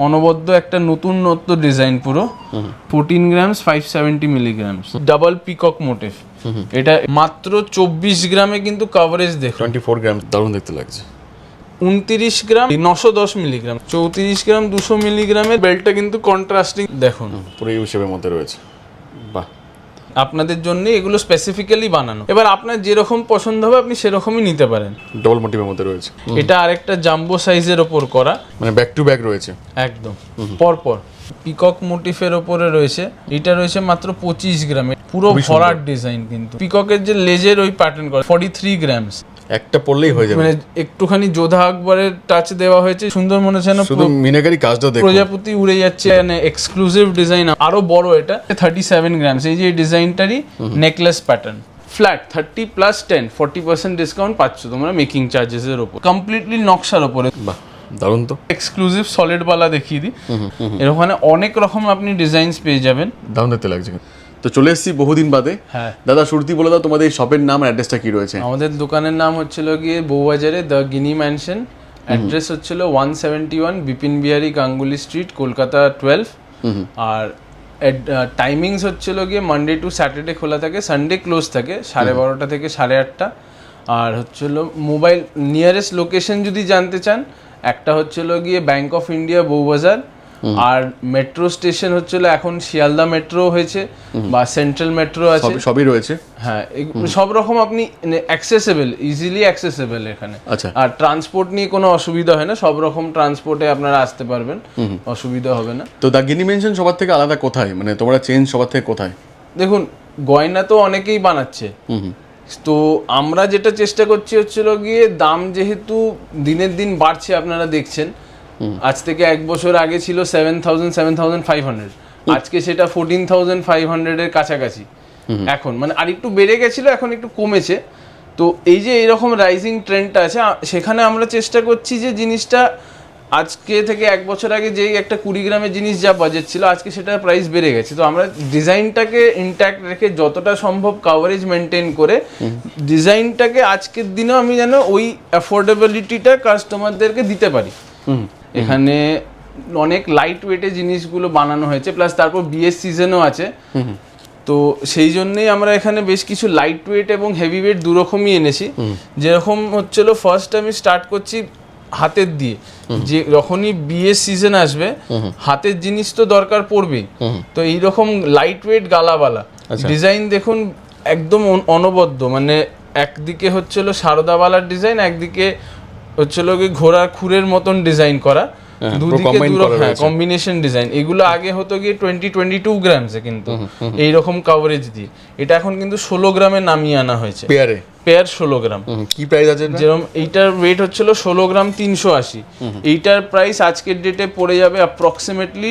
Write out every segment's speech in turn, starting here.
অনবদ্য একটা নতুনত্ব ডিজাইন পুরো 14 grams 570 milligrams double peacock motive. এটা মাত্র 24 গ্রামে কিন্তু কভারেজ দেখুন। 24 গ্রাম, দারুণ দেখতে লাগছে। 29 গ্রাম 910 মিলিগ্রাম, 34 গ্রাম 200 মিলিগ্রামের বেল্টটা কিন্তু কন্ট্রাস্টিং দেখুন, পুরো ইউ শেপের মধ্যে রয়েছে। বাহ, আপনাদের জন্য এগুলো স্পেসিফিক্যালি বানানো। এবার আপনার যেরকম পছন্দ হবে আপনি সেরকমই নিতে পারেন। ডবল মোটিভের মধ্যে রয়েছে। এটা আরেকটা জাম্বো সাইজের ওপর করা, মানে ব্যাক টু ব্যাক রয়েছে একদম পরপর। পিকক মোটিফের ওপরে রয়েছে, এটা রয়েছে মাত্র 25 গ্রামে, পুরো ভরাট ডিজাইন। কিন্তু পিককের যে লেজের ওই প্যাটার্ন করা 43 গ্রামস, একটা পড়লেই হয়ে যাবে। মানে একটুখানি যোধা আকবরের টাচ দেওয়া হয়েছে, সুন্দর মনে হচ্ছে না, শুধু মিনাকারি কাজটা দেখুন, প্রজাপতি উড়ে যাচ্ছে। মানে এক্সক্লুসিভ ডিজাইন, আরো বড়। এটা 37 গ্রামস। এই যে ডিজাইনটারই necklace pattern, flat 30 plus 10 40% discount পাচ্ছ তোমরা মেকিং চার্জেস এর উপর, কমপ্লিটলি নকশার উপরে। বাহ, দারুণ তো। এক্সক্লুসিভ সলিড বালা দেখিয়ে দিই, এরকম অনেক রকম আপনি ডিজাইনস পেয়ে যাবেন। দারুণ দেখতে লাগছে। তো চলে এসেছি বহুদিন বাদে। হ্যাঁ দাদা, শুরুতেই বলে দাও তোমাদের এই শপের নাম আর অ্যাড্রেসটা কি রয়েছে? আমাদের দোকানের নাম হচ্ছিল গিয়ে বউবাজারে দ্য গিনি ম্যানশন। অ্যাড্রেস হচ্ছিল 171 বিপিন বিহারী গাঙ্গুলি স্ট্রিট, কলকাতা 12। আর টাইমিংস হচ্ছিল গিয়ে মানডে টু স্যাটারডে খোলা থাকে, সানডে ক্লোজ থাকে 12:30 থেকে 8:30। আর হচ্ছিল মোবাইল নিয়ারেস্ট লোকেশন যদি জানতে চান, একটা হচ্ছিল গিয়ে ব্যাংক অফ ইন্ডিয়া বউবাজার, আর মেট্রো স্টেশন হচ্ছিল এখন শিয়ালদা মেট্রো হয়েছে বা সেন্ট্রাল মেট্রো আছে, সবই রয়েছে। হ্যাঁ, সব রকম আপনি অ্যাক্সেসেবল, ইজিলি অ্যাক্সেসেবল এখানে। আচ্ছা, আর ট্রান্সপোর্ট নিয়ে কোনো অসুবিধা হয় না, সব রকম ট্রান্সপোর্টে আপনারা আসতে পারবেন, অসুবিধা হবে না। তো দ্য গিনি মেনশন সবার থেকে আলাদা কোথায়, মানে তোমরা চেঞ্জ সবার থেকে কোথায়? দেখুন, গয়না তো অনেকেই বানাচ্ছে, তো আমরা যেটা চেষ্টা করছি হচ্ছিল গিয়ে দাম যেহেতু দিনের দিন বাড়ছে, আপনারা দেখছেন আজ থেকে 1 বছর আগে ছিল 7,500, আজকে সেটা 14,500 এর কাছাকাছি এখন, মানে আর একটু বেড়ে গেছিল, এখন একটু কমেছে। তো এই যে এরকম রাইজিং ট্রেন্ডটা আছে, সেখানে আমরা চেষ্টা করছি যে জিনিসটা আজকে থেকে 1 বছর আগে যেই একটা 20 গ্রামের জিনিস যা বাজেট ছিল, আজকে সেটার প্রাইস বেড়ে গেছে। তো আমরা ডিজাইনটাকে ইনট্যাক্ট রেখে যতটা সম্ভব কাভারেজ মেনটেন করে ডিজাইনটাকে আজকের দিনেও আমি যেন ওই অ্যাফোর্ডেবিলিটিটা কাস্টমারদেরকে দিতে পারি। এখানে অনেক লাইট ওয়েটে জিনিসগুলো বানানো হয়েছে, প্লাস তারপর বিয়ের সিজনও আছে, তো সেই জন্যই আমরা এখানে বেশ কিছু লাইট ওয়েট এবং হেভি ওয়েট দুরকমই এনেছি। যেরকম হচ্ছিল, ফার্স্ট আমি স্টার্ট করছি হাতের দিয়ে, যে যখনই বিয়ের সিজন আসবে হাতের জিনিস তো দরকার পড়বেই। তো এইরকম লাইট ওয়েট গালাবালা ডিজাইন দেখুন, একদম অনবদ্য। মানে একদিকে হচ্ছিল সারদাওয়ালার ডিজাইন, একদিকে হচ্ছিল কি ঘোড়ার খুরের মতন ডিজাইন করা, দুদিকে কম্বিনেশন ডিজাইন। এগুলো আগে হতো গিয়ে 22 গ্রামসে, কিন্তু এইরকম কভারেজ দিয়ে এটা এখন কিন্তু 16 গ্রামে নামিয়ে আনা হয়েছে। পেয়ার 16 গ্রাম। কি প্রাইস আছে? যেরকম এইটার ওয়েট হচ্ছিল 16 গ্রাম 380, এইটার প্রাইস আজকের ডেটে পড়ে যাবে অ্যাপ্রক্সিমেটলি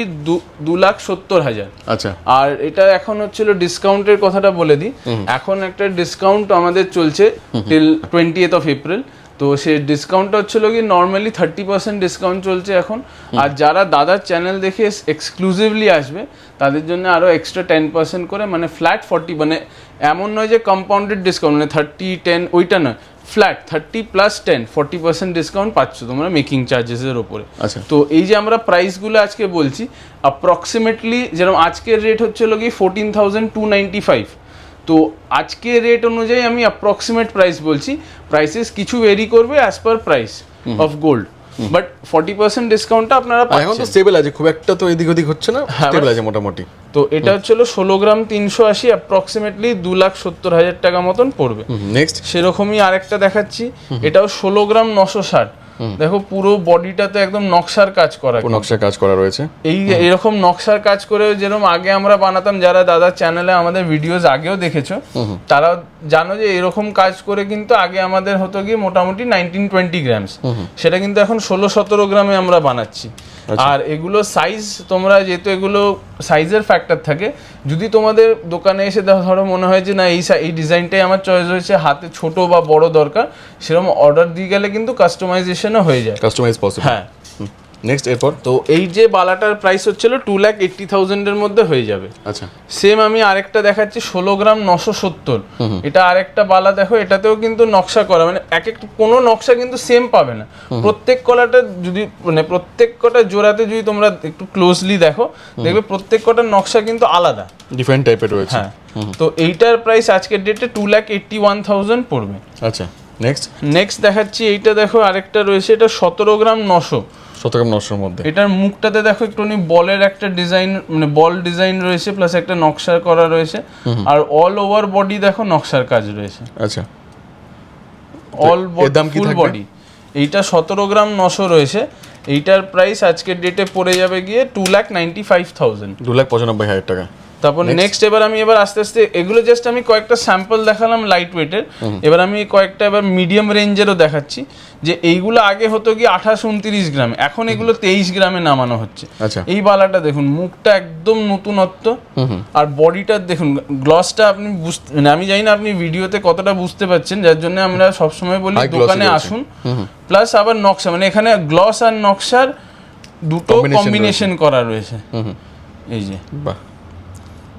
2,70,000। আচ্ছা, আর এটা এখন হচ্ছিল ডিসকাউন্টের কথাটা বলে দিই, এখন একটা ডিসকাউন্ট আমাদের চলছে টিল 20th of April। তো সেই ডিসকাউন্টটা হচ্ছিল কি নর্মালি 30% ডিসকাউন্ট চলছে এখন। আর যারা দাদার চ্যানেল দেখে এক্সক্লুসিভলি আসবে তাদের জন্য আরও এক্সট্রা 10% করে, মানে ফ্ল্যাট 40, মানে এমন নয় যে কম্পাউন্ডেড ডিসকাউন্ট, মানে 30-10 ওইটা নয়, ফ্ল্যাট 30 প্লাস 10 40% ডিসকাউন্ট পাচ্ছ তোমরা মেকিং চার্জেসের ওপরে। তো এই যে আমরা প্রাইসগুলো আজকে বলছি, অ্যাপ্রক্সিমেটলি যেরকম আজকের রেট হচ্ছিল কি 14,295, তো আজকে রেট অনুযায়ী আমি অ্যাপ্রক্সিমেট প্রাইস বলছি, প্রাইসেস কিছু ভেরি করবে as per price of gold, but 40% ডিসকাউন্টটা আপনারা পাচ্ছেন। এখন তো স্টেবল আছে, খুব একটা তো এদিক ওদিক হচ্ছে না, স্টেবল আছে মোটামুটি। তো এটা হচ্ছিল 16 গ্রাম 380, অ্যাপ্রক্সিমেটলি 2,70,000 টাকা মতন পড়বে। নেক্সট সেরকমই আরেকটা দেখাচ্ছি, এটাও 16 গ্রাম 960। দেখো পুরো বডিটাতে একদম নকশার কাজ করা, নকশার কাজ করা রয়েছে। এরকম নকশার কাজ করে যেরকম আগে আমরা বানাতাম, যারা দাদার চ্যানেলে আমাদের ভিডিওস আগেও দেখেছো তারা জানো যে এরকম কাজ করে কিন্তু আগে আমাদের হতো গিয়ে মোটামুটি 19-20 গ্রামস, সেটা কিন্তু এখন 16-17 গ্রামে আমরা বানাচ্ছি। আর এগুলো সাইজ, তোমরা যেহেতু এগুলো সাইজের ফ্যাক্টর থাকে, যদি তোমাদের দোকানে এসে ধরো মনে হয় যে না এই ডিজাইনটাই আমার চয়েস হয়েছে, হাতে ছোট বা বড় দরকার, সেরকম অর্ডার দিয়ে গেলে কিন্তু কাস্টমাইজেশনও হয়ে যায়। Customise possible. হ্যাঁ, নেক্সট এরপর তো এই যে বালাটার প্রাইস হচ্ছিল 2,80,000 এর মধ্যে হয়ে যাবে। আচ্ছা সেম আমি আরেকটা দেখাচ্ছি 16 গ্রাম 970, এটা আরেকটা বালা দেখো, এটাতেও কিন্তু নকশা করা, মানে এক এক কোনো নকশা কিন্তু সেম পাবে না, প্রত্যেক কলাটা যদি মানে প্রত্যেক কটা জোড়াতে যদি তোমরা একটু ক্লোজলি দেখো দেখবে প্রত্যেক কটার নকশা কিন্তু আলাদা, ডিফারেন্ট টাইপের রয়েছে। হ্যাঁ। তো এইটার প্রাইস আজকের ডেটে 2,81,000 পড়বে। আচ্ছা নেক্সট নেক্সট দেখাচ্ছি এইটা দেখো, আরেকটা রয়েছে, এটা 17 গ্রাম 900, 17 গ্রাম 900 এর মধ্যে। এটার মুখটাতে দেখো একটুখানি বলের একটা ডিজাইন, মানে বল ডিজাইন রয়েছে, প্লাস একটা নকশা করা রয়েছে, আর অল ওভার বডি দেখো নকশার কাজ রয়েছে, আচ্ছা অল এর দাম কি ফুল থাকবে? বডি। এইটা 17 গ্রাম 900 রয়েছে, এইটার প্রাইস আজকের ডেটে পড়ে যাবে গিয়ে 2,95,000। 2,95,000 টাকা। তারপর নেক্সট এবার আস্তে আস্তে এগুলো জাস্ট আমি কয়েকটা স্যাম্পল দেখালাম লাইট ওয়েটের, এবার আমি কয়েকটা এবার মিডিয়াম রেঞ্জেরও দেখাচ্ছি, যে এইগুলো আগে হতো কি 28-29 গ্রাম, এখন এগুলো 23 গ্রামে নামানো হচ্ছে। আচ্ছা এই বালাটা দেখুন, মুখটা একদম নতুনত্ব, আর বডিটা দেখুন, গ্লসটা আপনি মানে আমি জানি না আপনি ভিডিওতে কতটা বুঝতে পারছেন, যার জন্য আমরা সবসময় বলি High glossy দোকানে রয়েছে। আসুন, প্লাস আবার নকশা, মানে এখানে গ্লস আর নকশার দুটো কম্বিনেশন করা রয়েছে, এই যে বাহ।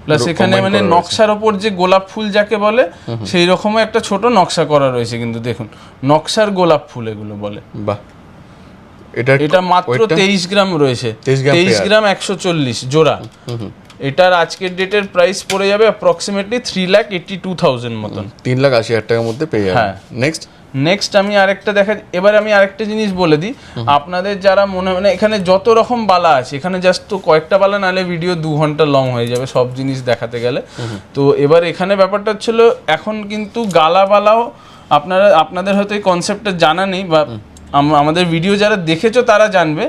প্লাস এখানে মানে নকশার ওপর যে গোলাপ ফুল যাকে বলে সেই রকমও একটা ছোট নকশা করা রয়েছে, কিন্তু দেখুন নকশার গোলাপ ফুল এগুলো বলে। বাহ। এটা মাত্র 23 গ্রাম রয়েছে, 23 গ্রাম 140 জোড়া। এটার আজকের ডেটের প্রাইস পড়ে যাবে অ্যাপ্রক্সিমেটলি 3,82,000 মতন, 3,80,000 টাকার মধ্যে পেয়ে যাবেন। হ্যাঁ। নেক্সট আমি আরেকটা এবার আমি আরেকটা জিনিস বলে দিই আপনাদের, যারা মানে এখানে যত রকম বালা আছে, এখানে জাস্ট তো কয়েকটা বালা, নালে ভিডিও 2 ঘন্টা লং হয়ে যাবে সব জিনিস দেখাতে গেলে। তো এবার এখানে ব্যাপারটা হচ্ছিল, এখন কিন্তু গালা বালাও আপনাদের হয়তো এই কনসেপ্টটা জানা নেই, বা আমাদের ভিডিও যারা দেখেছো তারা জানবে,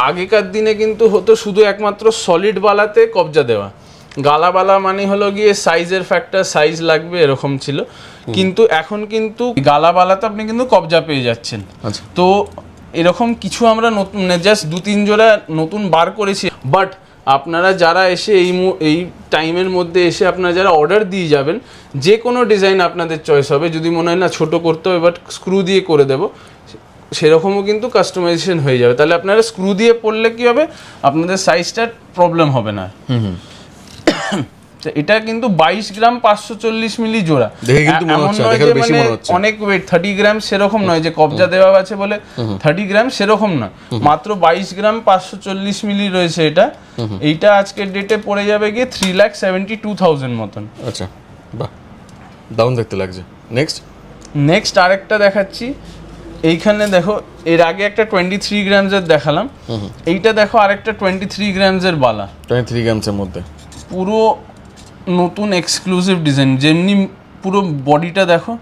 আগেকার দিনে কিন্তু হতো শুধু একমাত্র সলিড বালাতে কবজা দেওয়া, গালাবালা মানে হলো গিয়ে সাইজের ফ্যাক্টর, সাইজ লাগবে এরকম ছিল, কিন্তু এখন কিন্তু গালাবালাতে আপনি কিন্তু কবজা পেয়ে যাচ্ছেন। তো এরকম কিছু আমরা নতুন জাস্ট 2-3 জোড়া নতুন বার করেছি, বাট আপনারা যারা এসে এই টাইমের মধ্যে এসে আপনারা যারা অর্ডার দিয়ে যাবেন, যে কোনো ডিজাইন আপনাদের চয়েস হবে, যদি মনে হয় না ছোট করতে হবে বাট স্ক্রু দিয়ে করে দেবো, সেরকমও কিন্তু কাস্টমাইজেশন হয়ে যাবে, তাহলে আপনারা স্ক্রু দিয়ে পড়লে কি হবে, আপনাদের সাইজটার প্রবলেম হবে না। এটা কিন্তু 22 গ্রাম 540 মিলি জোড়া, অনেক ওয়েট 30 গ্রাম সেরকম নয় যে কবজা দেওয়া আছে বলে 30 গ্রাম সেরকম না, মাত্র 22 গ্রাম 540 মিলি রয়েছে এটা। এইটা আজকের ডেটে পড়ে যাবে গিয়ে 3,72,000 মতন। আচ্ছা বাহ, দারুণ দেখতে লাগছে। নেক্সট আরেকটা দেখাচ্ছি, এইখানে দেখো এর আগে একটা 23 গ্রামসের দেখালাম, এইটা দেখো আরেকটা 23 গ্রামসের বালা, 23 গ্রামসের মধ্যে পুরো নতুন এক্সক্লুসিভ ডিজাইন, যেমনি পুরো বডিটা দেখো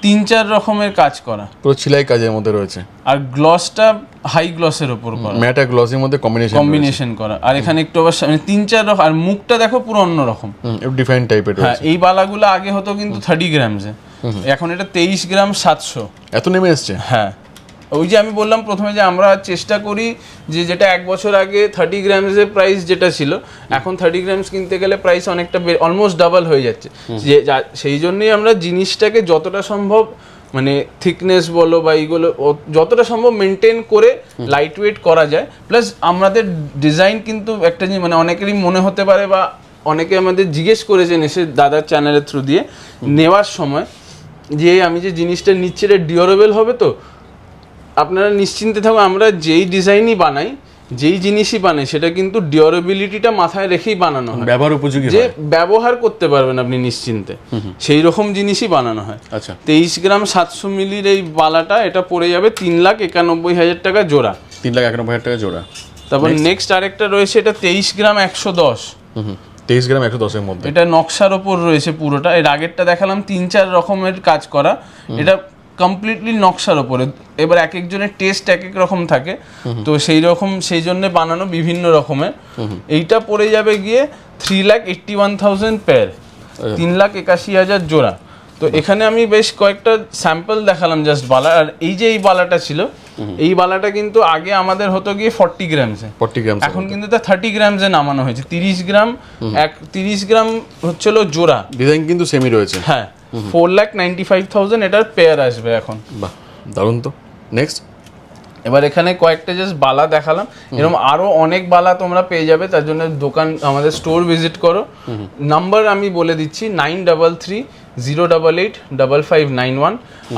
3-4 রকমের কাজ করা, পুরো ছিলাই কাজের মধ্যে রয়েছে, আর গ্লসটা হাই গ্লসের উপর করা, ম্যাট আর গ্লসের মধ্যে কম্বিনেশন করা, আর এখানে একটু আবার 3-4 রকম, আর মুখটা দেখো পুরো অন্য রকম, ডিফারেন্ট টাইপের রয়েছে। হ্যাঁ, এই বালাগুলো আগে হতো কিন্তু 30 গ্রামসে, এখন এটা 23 গ্রাম 700, এত নেমে এসছে। হ্যাঁ, ওই যে আমি বললাম প্রথমে যে আমরা চেষ্টা করি যে যেটা 1 বছর আগে 30 গ্রামসের প্রাইস যেটা ছিল, এখন 30 গ্রামস কিনতে গেলে প্রাইস অনেকটা অলমোস্ট ডাবল হয়ে যাচ্ছে, সেই জন্যই আমরা জিনিসটাকে যতটা সম্ভব মানে থিকনেস বলো বা এইগুলো যতটা সম্ভব মেনটেন করে লাইট ওয়েট করা যায়। প্লাস আমাদের ডিজাইন কিন্তু একটা মানে অনেকেরই মনে হতে পারে বা অনেকে আমাদের জিজ্ঞেস করেছেন এসে দাদার চ্যানেলের থ্রু দিয়ে নেওয়ার সময়, যে আমি যে জিনিসটা নিচ্ছি এটা ডিউরেবল হবে, তো আপনারা নিশ্চিন্তে থাকুন, আমরা যেই ডিজাইনই বানাই, যেই জিনিসই বানাই, সেটা কিন্তু ডিউরেবিলিটিটা মাথায় রেখেই বানানো হয়, ব্যবহার উপযোগী, যে ব্যবহার করতে পারবেন আপনি নিশ্চিন্তে, সেই রকম জিনিসই বানানো হয়। আচ্ছা, 23 গ্রাম 700 মিলির এই বালাটা এটা পড়ে যাবে 3,91,000 টাকা জোড়া, 3,91,000 টাকা জোড়া। তারপর নেক্সট আরেকটা রয়েছে, এটা 23 গ্রাম 110, 23 গ্রাম 110 এর মধ্যে, এটা নকশার ওপর রয়েছে পুরোটা। এর আগেরটা দেখালাম 3-4 রকমের কাজ করা, এটা কমপ্লিটলি নকশার ওপরে। এবার এক একজনের টেস্ট এক এক রকম থাকে, তো সেই জন্য বানানো বিভিন্ন রকমের। এইটা পড়ে যাবে গিয়ে 3,81,000 পেয়ার, 3,81,000 জোড়া। তো এখানে আমি বেশ কয়েকটা স্যাম্পল দেখালাম জাস্ট বালা। আর এই যে এই বালাটা ছিল, এই বালাটা কিন্তু আগে আমাদের হতো গিয়ে 40 গ্রামসে, এখন কিন্তু তা 30 গ্রামসে নামানো হয়েছে। 30 গ্রাম হচ্ছিল জোড়া, ডিজাইন কিন্তু সেমই রয়েছে। হ্যাঁ, 4,95,000 এটার পেয়ার আসবে এখন। বাহ, দারুণ তো। এবার এখানে কয়েকটা জাস্ট বালা দেখালাম, এরকম আরো অনেক বালা তোমরা পেয়ে যাবে, তার জন্য দোকান আমাদের স্টোর ভিজিট করো। নাম্বার আমি বলে দিচ্ছি 9330885591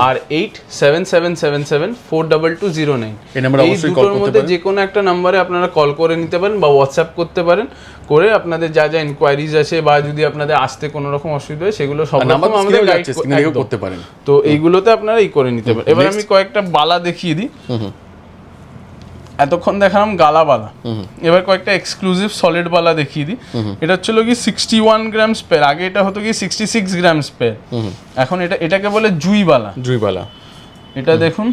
আর 8777742209। এই নাম্বারে এই অবশ্যই কল দুটোর করতে মধ্যে পারেন। যে কোনো একটা নাম্বারে আপনারা কল করে নিতে পারেন বা হোয়াটসঅ্যাপ করতে পারেন, করে আপনাদের যা যা ইনকোয়ারিজ আছে বা যদি আপনাদের আসতে কোনো রকম অসুবিধা হয় সেগুলো সব নাম্বার রকম আমাদের গাইড করতে পারেন। তো এইগুলোতে আপনারা করে নিতে পারেন। এবার আমি কয়েকটা বালা দেখিয়ে দিই। এতক্ষণ দেখালাম গালা বালা, এবার কয়েকটা এক্সক্লুসিভ সলিড বালা দেখিয়ে দিই। এটা হচ্ছিল কি 61 গ্রাম স্পেয়ার, আগে এটা হতো কি 66 গ্রাম স্পেয়ার, এখন এটাকে বলে জুই বালা। জুইবালা, এটা দেখুন,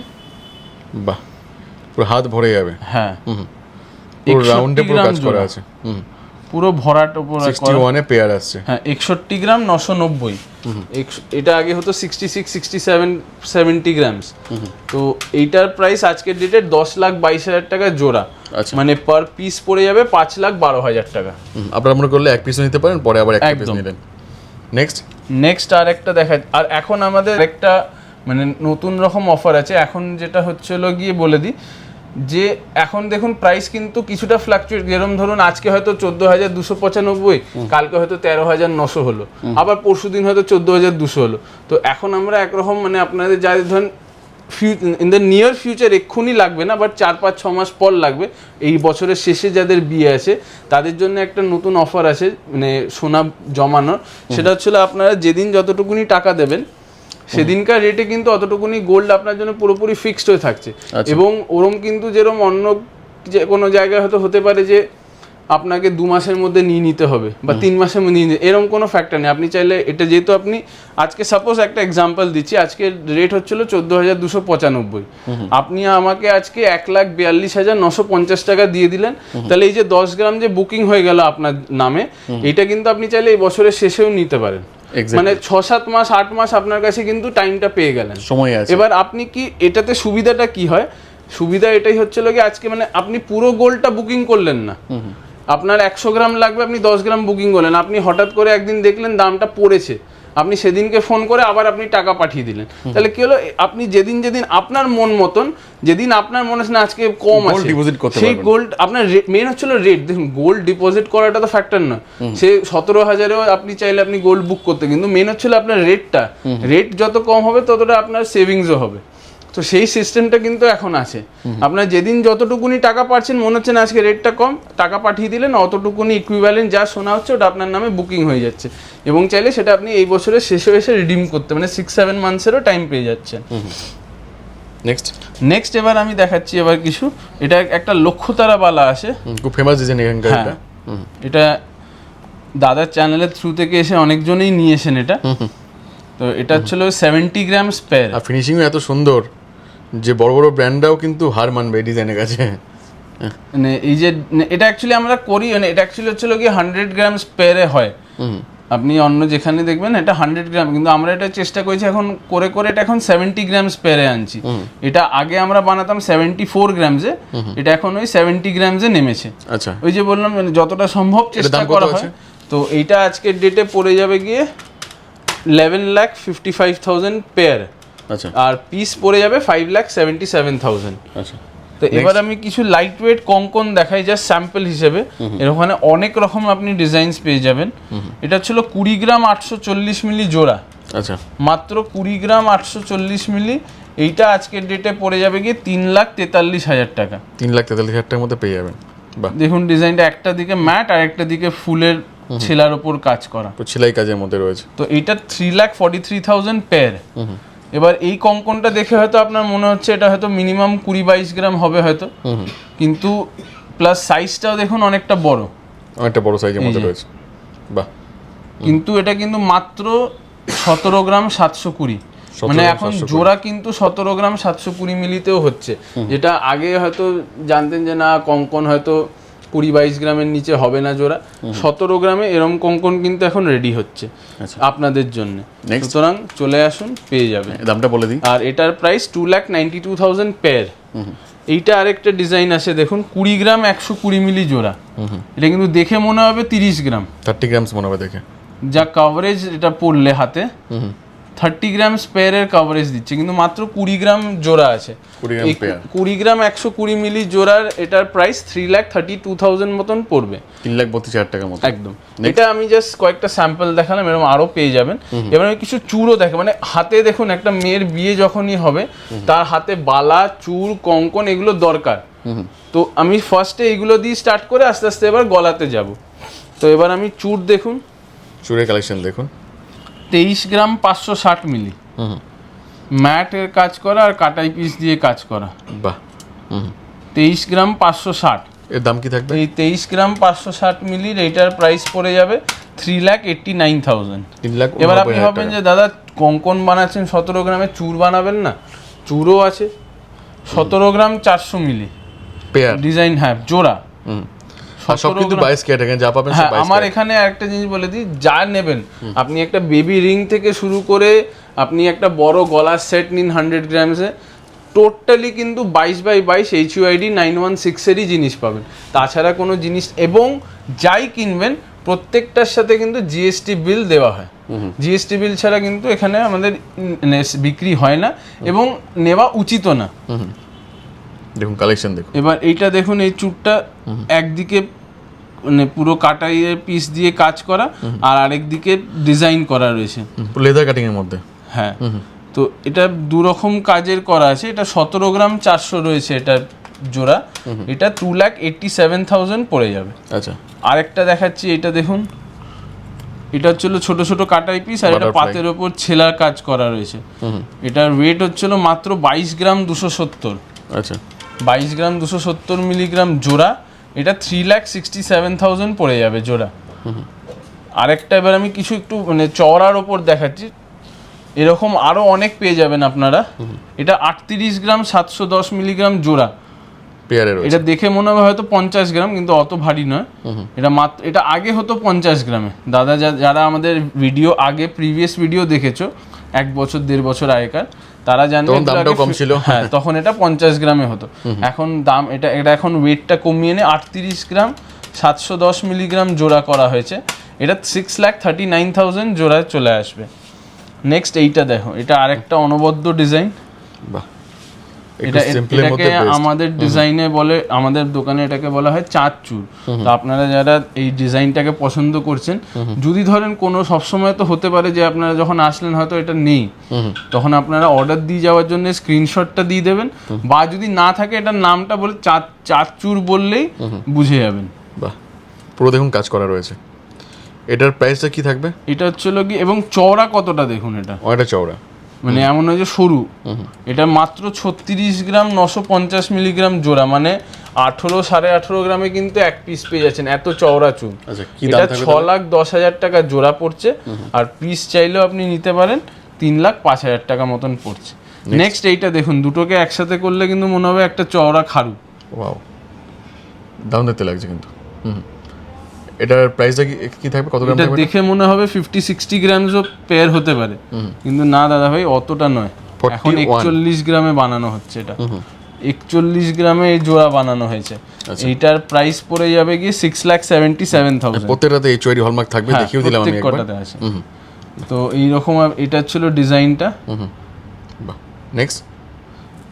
বাহ, পুরো হাত ভরে যাবে। হ্যাঁ পুরো রাউন্ডে পুরো কাজ করা আছে। পুরো ভরাট উপর 61 এ পেয়ার আসছে। হ্যাঁ 61 গ্রাম 990। এটা আগে হতো 66 67 70 গ্রামস। তো এইটার প্রাইস আজকের ডেটে 10,22,000 টাকা জোড়া, আচ্ছা। মানে পার পিস পড়ে যাবে 5,12,000 টাকা। আপনারা মনে করলে এক পিস নিতে পারেন, পরে আবার একটা পিস নিলেন। নেক্সট আর একটা দেখা, আর এখন আমাদের একটা মানে নতুন রকম অফার আছে এখন, যেটা হচ্ছে হলো গিয়ে বলে দিই যে এখন দেখুন প্রাইস কিন্তু কিছুটা ফ্লাকচুয়েট, যেরকম ধরুন আজকে হয়তো 14,295, কালকে হয়তো 13,900 হলো, আবার পরশুদিন হয়তো 14,200 হলো। তো এখন আমরা একরকম মানে আপনাদের যাদের ধরুন ইন দ্য নিয়ার ফিউচার এক্ষুনি লাগবে না, বাট 4-5-6 মাস পর লাগবে, এই বছরের শেষে যাদের বিয়ে আছে তাদের জন্য একটা নতুন অফার আছে মানে সোনা জমানোর। সেটা হচ্ছিল আপনারা যেদিন যতটুকুনি টাকা দেবেন সেদিনকার রেটে কিন্তু অতটুকুনি গোল্ড আপনার জন্য পুরোপুরি ফিক্সড হয়ে থাকছে। এবং ওরম কিন্তু যেরকম অন্য যে কোনো জায়গায় হয়তো হতে পারে যে আপনাকে 2 মাসের মধ্যে নিয়ে নিতে হবে বা 3 মাসের মধ্যে নিয়ে, এরকম কোনো ফ্যাক্টর নেই। আপনি চাইলে এটা, যেহেতু আপনি আজকে সাপোজ একটা এক্সাম্পল দিচ্ছি, আজকে রেট হচ্ছিল 14,295, আপনি আমাকে আজকে 1,42,950 টাকা দিয়ে দিলেন, তাহলে এই যে 10 গ্রাম যে বুকিং হয়ে গেল আপনার নামে, এটা কিন্তু আপনি চাইলে এই বছরের শেষেও নিতে পারেন। মানে 6-7 মাস 8 মাস আপনার কাছে কিন্তু টাইমটা পেয়ে গেলেন, সময় আছে। এবার আপনি কি এটাতে সুবিধাটা কি হয়, সুবিধা এটাই হচ্ছিল কি আজকে মানে আপনি পুরো গোল্ডটা বুকিং করলেন না, আপনার 100 গ্রাম লাগবে, আপনি 10 গ্রাম বুকিং করলেন, আপনি হঠাৎ করে একদিন দেখলেন দামটা পড়েছে, আপনি সেদিনকে ফোন করে আবার আপনি টাকা পাঠিয়ে দিলেন, তাহলে কি হলো, আপনি যেদিন আপনার মন মতন, যেদিন আপনার মনে হচ্ছে না আজকে কম আছে, সেই গোল্ড আপনার মেন হচ্ছিল রেট। দেখুন গোল্ড ডিপোজিট করাটা তো ফ্যাক্টর নয়, সে 17,000-এও আপনি চাইলে আপনি গোল্ড বুক করতে, কিন্তু মেন হচ্ছিল আপনার রেটটা, রেট যত কম হবে ততটা আপনার সেভিংসও হবে। তো সেই সিস্টেমটা কিন্তু এখন আছে, আপনার যেদিন যতটুকুনি টাকা পাচ্ছেন মনে হচ্ছে না আজকে রেটটা কম, টাকা পাঠিয়ে দিলেন, অতটুকুনি ইকুইভ্যালেন্ট যা শোনা হচ্ছে ওটা আপনার নামে বুকিং হয়ে যাচ্ছে, এবং চাইলে সেটা আপনি এই বছরের শেষে এসে রিডিম করতে, মানে 6-7 মান্থসেরও টাইম পেয়ে যাচ্ছেন। নেক্সট এবার আমি দেখাচ্ছি এবার কিছু, এটা একটা লক্ষ্যতারা বালা আছে, খুব ফেমাস ডিজাইন এখানকার এটা। এটা দাদার চ্যানেলের থ্রু থেকে এসে অনেকজনেই নিয়েছেন এটা। তো এটা ছিল 70 গ্রাম স্পেয়ার, আর ফিনিশিংও এত সুন্দর যে বড় বড় ব্র্যান্ডরাও কিন্তু হার মানবে এই ডিজাইনের কাছে। মানে এই যে এটা অ্যাকচুয়ালি আমরা করি, মানে এটা অ্যাকচুয়ালি হচ্ছিল কি 100 গ্রাম স্পেয়ারে হয়, আপনি অন্য যেখানে দেখবেন এটা 100 গ্রাম, কিন্তু আমরা এটা চেষ্টা করেছি এখন করে এটা এখন 70 গ্রাম স্পেয়ারে আনছি। এটা আগে আমরা বানাতাম 74 গ্রামসে, এটা এখন ওই 70 গ্রামসে নেমেছে। আচ্ছা, ওই যে বললাম মানে যতটা সম্ভব চেষ্টা করা হয়। তো এইটা আজকের ডেটে পড়ে যাবে গিয়ে 11,55,000 পেয়ার। আচ্ছা, আর পিস পড়ে যাবে 5,77,000। আচ্ছা, তো এবার আমি কিছু লাইট ওয়েট কঙ্কন দেখাই জাস্ট স্যাম্পল হিসেবে, এর ওখানে অনেক রকম আপনি ডিজাইনস পেয়ে যাবেন। এটা ছিল 20 গ্রাম 840 মিলি জোড়া, আচ্ছা, মাত্র 20 গ্রাম 840 মিলি, এইটা আজকের ডেটে পড়ে যাবে গিয়ে 3,43,000 টাকা। 3,43,000 টাকার মধ্যে পেয়ে যাবেন। বাহ, দেখুন ডিজাইনটা একটা দিকে ম্যাট আর একটা দিকে ফুলের ছেলার উপর কাজ করা, তো সেলাই কাজের মধ্যে রয়েছে। তো এইটা 3,43,000 পেয়ার। এবার এই কঙ্কনটা দেখে হয়তো আপনার মনে হচ্ছে এটা হয়তো মিনিমাম 20-22 গ্রাম হবে হয়তো, কিন্তু প্লাস সাইজটাও দেখুন অনেকটা বড় সাইজের মধ্যে রয়েছে। বাহ, কিন্তু এটা কিন্তু মাত্র 17 গ্রাম 720, মানে এখন জোড়া কিন্তু 17 গ্রাম 720 মিলিতেও হচ্ছে, যেটা আগে হয়তো জানতেন যে না কঙ্কন হয়তো 20-22 গ্রামের নিচে হবে না জোড়া, 17 গ্রামে এরম কঙ্কন কিন্তু এখন রেডি হচ্ছে আপনাদের জন্য। সুতরাং চলে আসুন, পেয়ে যাবেন। দামটা বলে দিই। আর এটার প্রাইস 2,92,000 পেয়ার। এইটা আরেকটা ডিজাইন আছে দেখুন, 20 গ্রাম 120 মিলি জোড়া, এটা কিন্তু দেখে মনে হবে 30 গ্রাম, 30 গ্রামস মনে হবে দেখে, যা কভারেজ এটা পড়লে হাতে, 30 গ্রাম স্পেয়ারের কভারেজ দিচ্ছে, কিন্তু মাত্র 20 গ্রাম জোড়া আছে। 20 গ্রাম 120 মিলি জোড়ার এটার প্রাইস 3,32,000 মতন পড়বে, 3,32,000 টাকার মতো একদম। এটা আমি জাস্ট কয়েকটা স্যাম্পল দেখালাম, এরকম আরো পেয়ে যাবেন। এবার আমি কিছু চূড়ও দেখে, মানে হাতে দেখুন একটা মেয়ের বিয়ে যখনই হবে তার হাতে বালা, চূড়, কঙ্কন এগুলো দরকার। তো আমি ফার্স্টে এগুলো দিয়ে স্টার্ট করে আস্তে আস্তে এবার গলাতে যাব। তো এবার আমি চূড় দেখুন, চূড়ের কালেকশন দেখুন, 23 গ্রাম 560 মিলি, ম্যাটের কাজ করা আর কাটাই পিস দিয়ে কাজ করা। বাহ। 23 গ্রাম 560, এর দাম কি থাকবে? এই 23 গ্রাম 560 মিলির এইটার প্রাইস পড়ে যাবে 3,89,000। এবার আপনি ভাবেন যে দাদা কঙ্কন বানাচ্ছেন 17 গ্রামে, চূড় বানাবেন না? চূড়ও আছে 17 গ্রাম 400 মিলি পেয়ার ডিজাইন, হ্যাঁ জোড়া। সব কিন্তু 22 ক্যারেট, এখানে যা পাবেন সব 22 আমার এখানে একটা জিনিস বলে দিই, যা নেবেন আপনি একটা বেবি রিং থেকে শুরু করে আপনি একটা বড় গলার সেট নিন 100 গ্রামসে, টোটালি কিন্তু 22x22 HUID 916 এরই জিনিস পাবেন, তাছাড়া কোনো জিনিস। এবং যাই কিনবেন প্রত্যেকটার সাথে কিন্তু জিএসটি বিল দেওয়া হয়, জিএসটি বিল ছাড়া কিন্তু এখানে আমাদের বিক্রি হয় না এবং নেওয়া উচিতও না। দেখুন কালেকশন দেখুন। এবার এইটা দেখুন, এই চুটটা একদিকে মানে পুরো কাটাইয়ের পিস দিয়ে কাজ করা আর আরেকদিকে ডিজাইন করা রয়েছে লেদার কাটিং এর মধ্যে। হ্যাঁ, তো এটা দু রকম কাজের করা আছে। এটা 17 গ্রাম 400 রয়েছে এটা জোড়া, এটা 2,87,000 পড়ে যাবে। আচ্ছা, আরেকটা দেখাচ্ছি, এটা দেখুন, এটা হচ্ছিল ছোট ছোট কাটাই পিস আর এটা পাতের ওপর ছেলার কাজ করা রয়েছে। এটার ওয়েট হচ্ছিল মাত্র 22 গ্রাম 270। আচ্ছা, 22 গ্রাম 270 মিলিগ্রাম জোড়া, এটা 3,67,000 পড়ে যাবে জোড়া। আরেকটা এবার আমি কিছু একটু মানে চওড়ার ওপর দেখাচ্ছি, এরকম আরো অনেক পেয়ে যাবেন আপনারা। এটা 38 গ্রাম 710 মিলিগ্রাম জোড়া পেয়ারের। এটা দেখে মনে হবে হয়তো 50 গ্রাম, কিন্তু অত ভারী নয়। এটা মাত্র, এটা আগে হতো 50 গ্রামে। দাদা যারা আমাদের ভিডিও আগে প্রিভিয়াস ভিডিও দেখেছো 1 বছর 1.5 বছর আগেকার, তারা জানবে দামটাও কম ছিল। হ্যাঁ, তখন এটা 50 গ্রামে হতো। এখন দাম এটা এখন ওয়েটটা কমিয়ে এনে 38 গ্রাম 710 মিলিগ্রাম জোড়া করা হয়েছে। এটা 6,39,000 জোড়ায় চলে আসবে। নেক্সট এইটা দেখো, এটা আরেকটা অনবদ্য ডিজাইন। বাহ, এটাকে আমাদের ডিজাইনে বলে, আমাদের দোকানে এটাকে বলা হয় চাঁদ চূড়। তো আপনারা যারা এই ডিজাইনটাকে পছন্দ করছেন, যদি ধরেন কোনো সবসময় তো হতে পারে যে আপনারা যখন আসলেন হয়তো এটা নেই, তখন আপনারা অর্ডার দিয়ে যাওয়ার জন্য স্ক্রিনশটটা দিয়ে দেবেন, বা যদি না থাকে এটার নামটা বলে চাঁদ চূড় বললেই বুঝে যাবেন। বাহ, পুরো দেখুন কাজ করা রয়েছে। এটার প্রাইসটা কি থাকবে? এটা হচ্ছিল কি, এবং চওড়া কতটা দেখুন, এটা অনেকটা চওড়া, মানে এমন নয় যে সরু। এটা মাত্র 36 গ্রাম 950 মিলিগ্রাম জোড়া, মানে 18 18.5 গ্রামে কিন্তু এক পিস পেয়ে যাচ্ছেন, এত চওড়া চুল। এটা 6,10,000 টাকা জোড়া পড়ছে, আর পিস চাইলেও আপনি নিতে পারেন 3,05,000 টাকা মতন পড়ছে। নেক্সট এইটা দেখুন, দুটোকে একসাথে করলে কিন্তু মনে হবে একটা চওড়া খারু। ওয়াও, দারুণ দেখতে লাগছে কিন্তু। এটার প্রাইসটা কি থাকবে, কত গ্রাম থাকবে? এটা দেখে মনে হবে 50-60 গ্রামসও পেয়ার হতে পারে, কিন্তু না দাদা ভাই অতটা নয়। এখন 41 গ্রামে বানানো হচ্ছে এটা, 41 গ্রামে এই জোড়া বানানো হয়েছে। এইটার প্রাইস পড়ে যাবে গিয়ে 6,77,000। প্রত্যেকটাতে HUID হলমার্ক থাকবে, দেখিয়ে দিলাম আমি একবার। তো এইরকম এটা ছিল ডিজাইনটা। বাহ, নেক্সট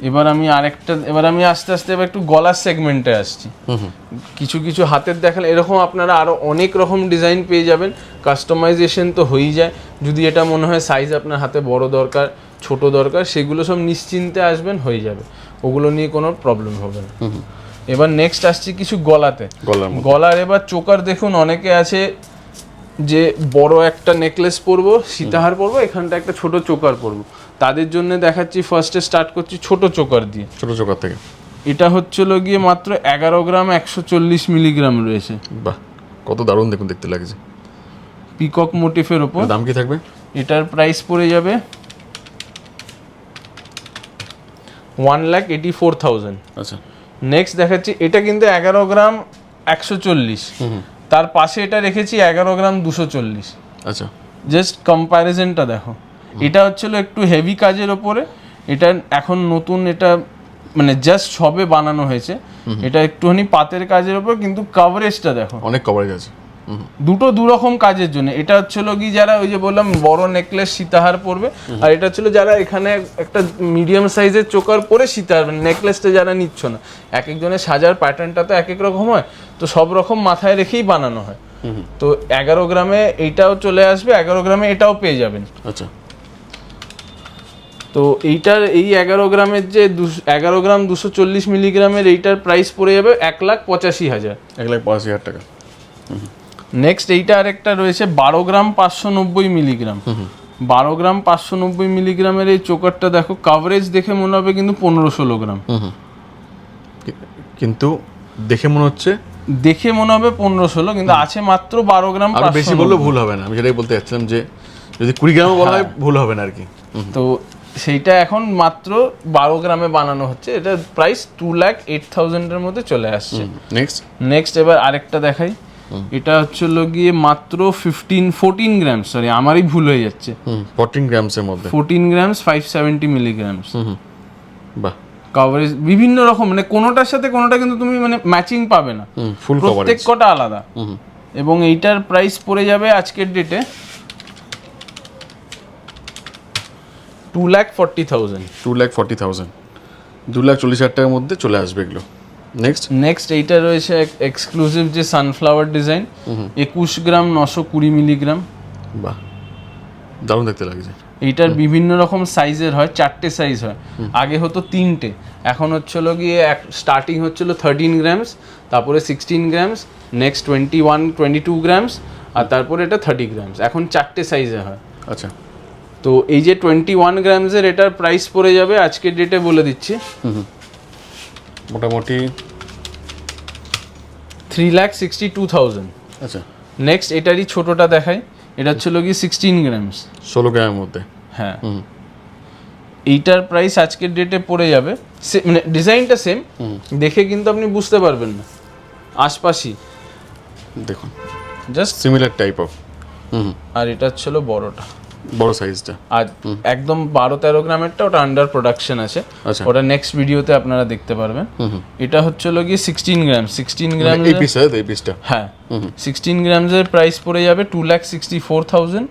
এবার আমি আস্তে আস্তে এবার একটু গলার সেগমেন্টে আসছি। কিছু কিছু হাতের দেখালে এরকম আপনারা আরো অনেক রকম ডিজাইন পেয়ে যাবেন, কাস্টমাইজেশন তো হয়েই যায়। যদি এটা মনে হয় সাইজ আপনার হাতে বড় দরকার, ছোট দরকার, সেগুলো সব নিশ্চিন্তে আসবেন, হয়ে যাবে, ওগুলো নিয়ে কোনো প্রবলেম হবে না। এবার নেক্সট আসছি কিছু গলাতে। গলার এবার চোকার দেখুন, অনেকে আছে যে বড় একটা নেকলেস পরবো, সীতাহার পরবো, এখানটা একটা ছোট চোকার পরবো, তাদের জন্য দেখাচ্ছি। ফার্স্টে স্টার্ট করছি ছোট চোকার দিয়ে, ছোট চোকার থেকে। এটা হচ্ছিল গিয়ে মাত্র 11 গ্রাম 140 মিলিগ্রাম রয়েছে। বাহ, কত দারুণ দেখুন দেখতে লাগছে, পিকক মোটিফের উপর। দাম কি থাকবে? এটার প্রাইস পড়ে যাবে 1,84,000। আচ্ছা, নেক্সট দেখাচ্ছি, এটা কিন্তু 11 গ্রাম 140, তার পাশে এটা রেখেছি 11 গ্রাম 240। আচ্ছা, জাস্ট কম্প্যারিজনটা দেখো। এটা হচ্ছিল একটু হেভি কাজের ওপরে, এটা এখন নতুন, এটা মানে জাস্ট সবে বানানো হয়েছে। এটা একটুখানি পাতের কাজের ওপর, কিন্তু কভারেজটা দেখো, অনেক কভারেজ আছে। দুটো দু রকম কাজের জন্য। এটা হচ্ছিল কি যারা ওই যে বললাম বড় নেকলেস সীতাহার পরবে, আর এটা হচ্ছিল যারা এখানে একটা মিডিয়াম সাইজের চোকার পরে সীতাহার, মানে নেকলেসটা যারা নিচ্ছ না। এক একজনের সাজার প্যাটার্নটা তো এক এক রকম হয়, তো সব রকম মাথায় রেখেই বানানো হয়। তো 11 গ্রামে এইটাও চলে আসবে, 11 গ্রামে এটাও পেয়ে যাবেন। আচ্ছা, তো এইটার এই 11 গ্রামের যে 11 গ্রাম 240 মিলিগ্রামের এইটার প্রাইস পড়ে যাবে 1,85,000। 1,85,000 টাকা। নেক্সট এইটা আরেকটা রয়েছে 12 গ্রাম 590 মিলিগ্রাম। 12 গ্রাম 590 মিলিগ্রামের এই চোকারটা দেখো, কাভারেজ দেখে মনে হবে কিন্তু 15-16 গ্রাম, কিন্তু দেখে মনে হচ্ছে 15-16, কিন্তু আছে মাত্র 12 গ্রাম। আর বেশি বললেও ভুল হবে না, আমি সেটাই বলতে চাচ্ছিলাম যে যদি 20 গ্রামও বলা হয় ভুল হবে না আর কি। তো সেইটা এখন মাত্র 12 গ্রামে বানানো হচ্ছে, এটা প্রাইস 2,08,000 এর মধ্যে চলে আসছে। নেক্সট এবার আরেকটা দেখাই, এটা হচ্ছিল গিয়ে মাত্র 14 গ্রাম, সরি আমারই ভুল হয়ে যাচ্ছে, 14 গ্রামসের মধ্যে 14 গ্রামস 570 মিলিগ্রামস। বাহ, কভারেজ বিভিন্ন রকম, মানে কোনোটার সাথে কোনোটা কিন্তু তুমি মানে ম্যাচিং পাবে না, ফুল প্রত্যেক কটা আলাদা। এবং এইটার প্রাইস পড়ে যাবে আজকের ডেটে 2,40,000। 2,40,000, 2,40,000 টাকার মধ্যে চলে আসবে এগুলো। নেক্সট এইটা রয়েছে এক্সক্লুসিভ যে সানফ্লাওয়ার ডিজাইন, 21 গ্রাম 920 মিলিগ্রাম। বাহ, দারুণ দেখতে লাগছে। এইটার বিভিন্ন রকম সাইজের হয়, 4টে সাইজ হয়, আগে হতো 3টে, এখন হচ্ছিল গিয়ে স্টার্টিং হচ্ছিল 13 গ্রামস, তারপরে 16 গ্রামস, নেক্সট 22 গ্রামস, আর তারপরে এটা 30 গ্রামস, এখন 4টে সাইজে হয়। আচ্ছা, তো এই যে 21 গ্রামসের এটার প্রাইস পড়ে যাবে আজকের ডেটে বলে দিচ্ছি মোটামুটি 3,62,000। আচ্ছা, নেক্সট এটারই ছোটটা দেখাই, এটা ছিল কি 16 গ্রামস, 16 গ্রামের মধ্যে। হ্যাঁ, এইটার প্রাইস আজকের ডেটে পড়ে যাবে, মানে ডিজাইনটা সেম, দেখে কিন্তু আপনি বুঝতে পারবেন না, আশপাশই দেখুন জাস্ট সিমিলার টাইপ অফ। আর এটা ছিল বড়টা, বড় সাইজটা, আর একদম 12-13 গ্রামেরটা ওটা আন্ডার প্রোডাকশন আছে, ওটা নেক্সট ভিডিওতে আপনারা দেখতে পারবেন। এটা হচ্ছিল কি 16 গ্রাম, 16 গ্রাম এই পিসটা, হ্যাঁ 16 গ্রামসের প্রাইস পড়ে যাবে 2,64,000।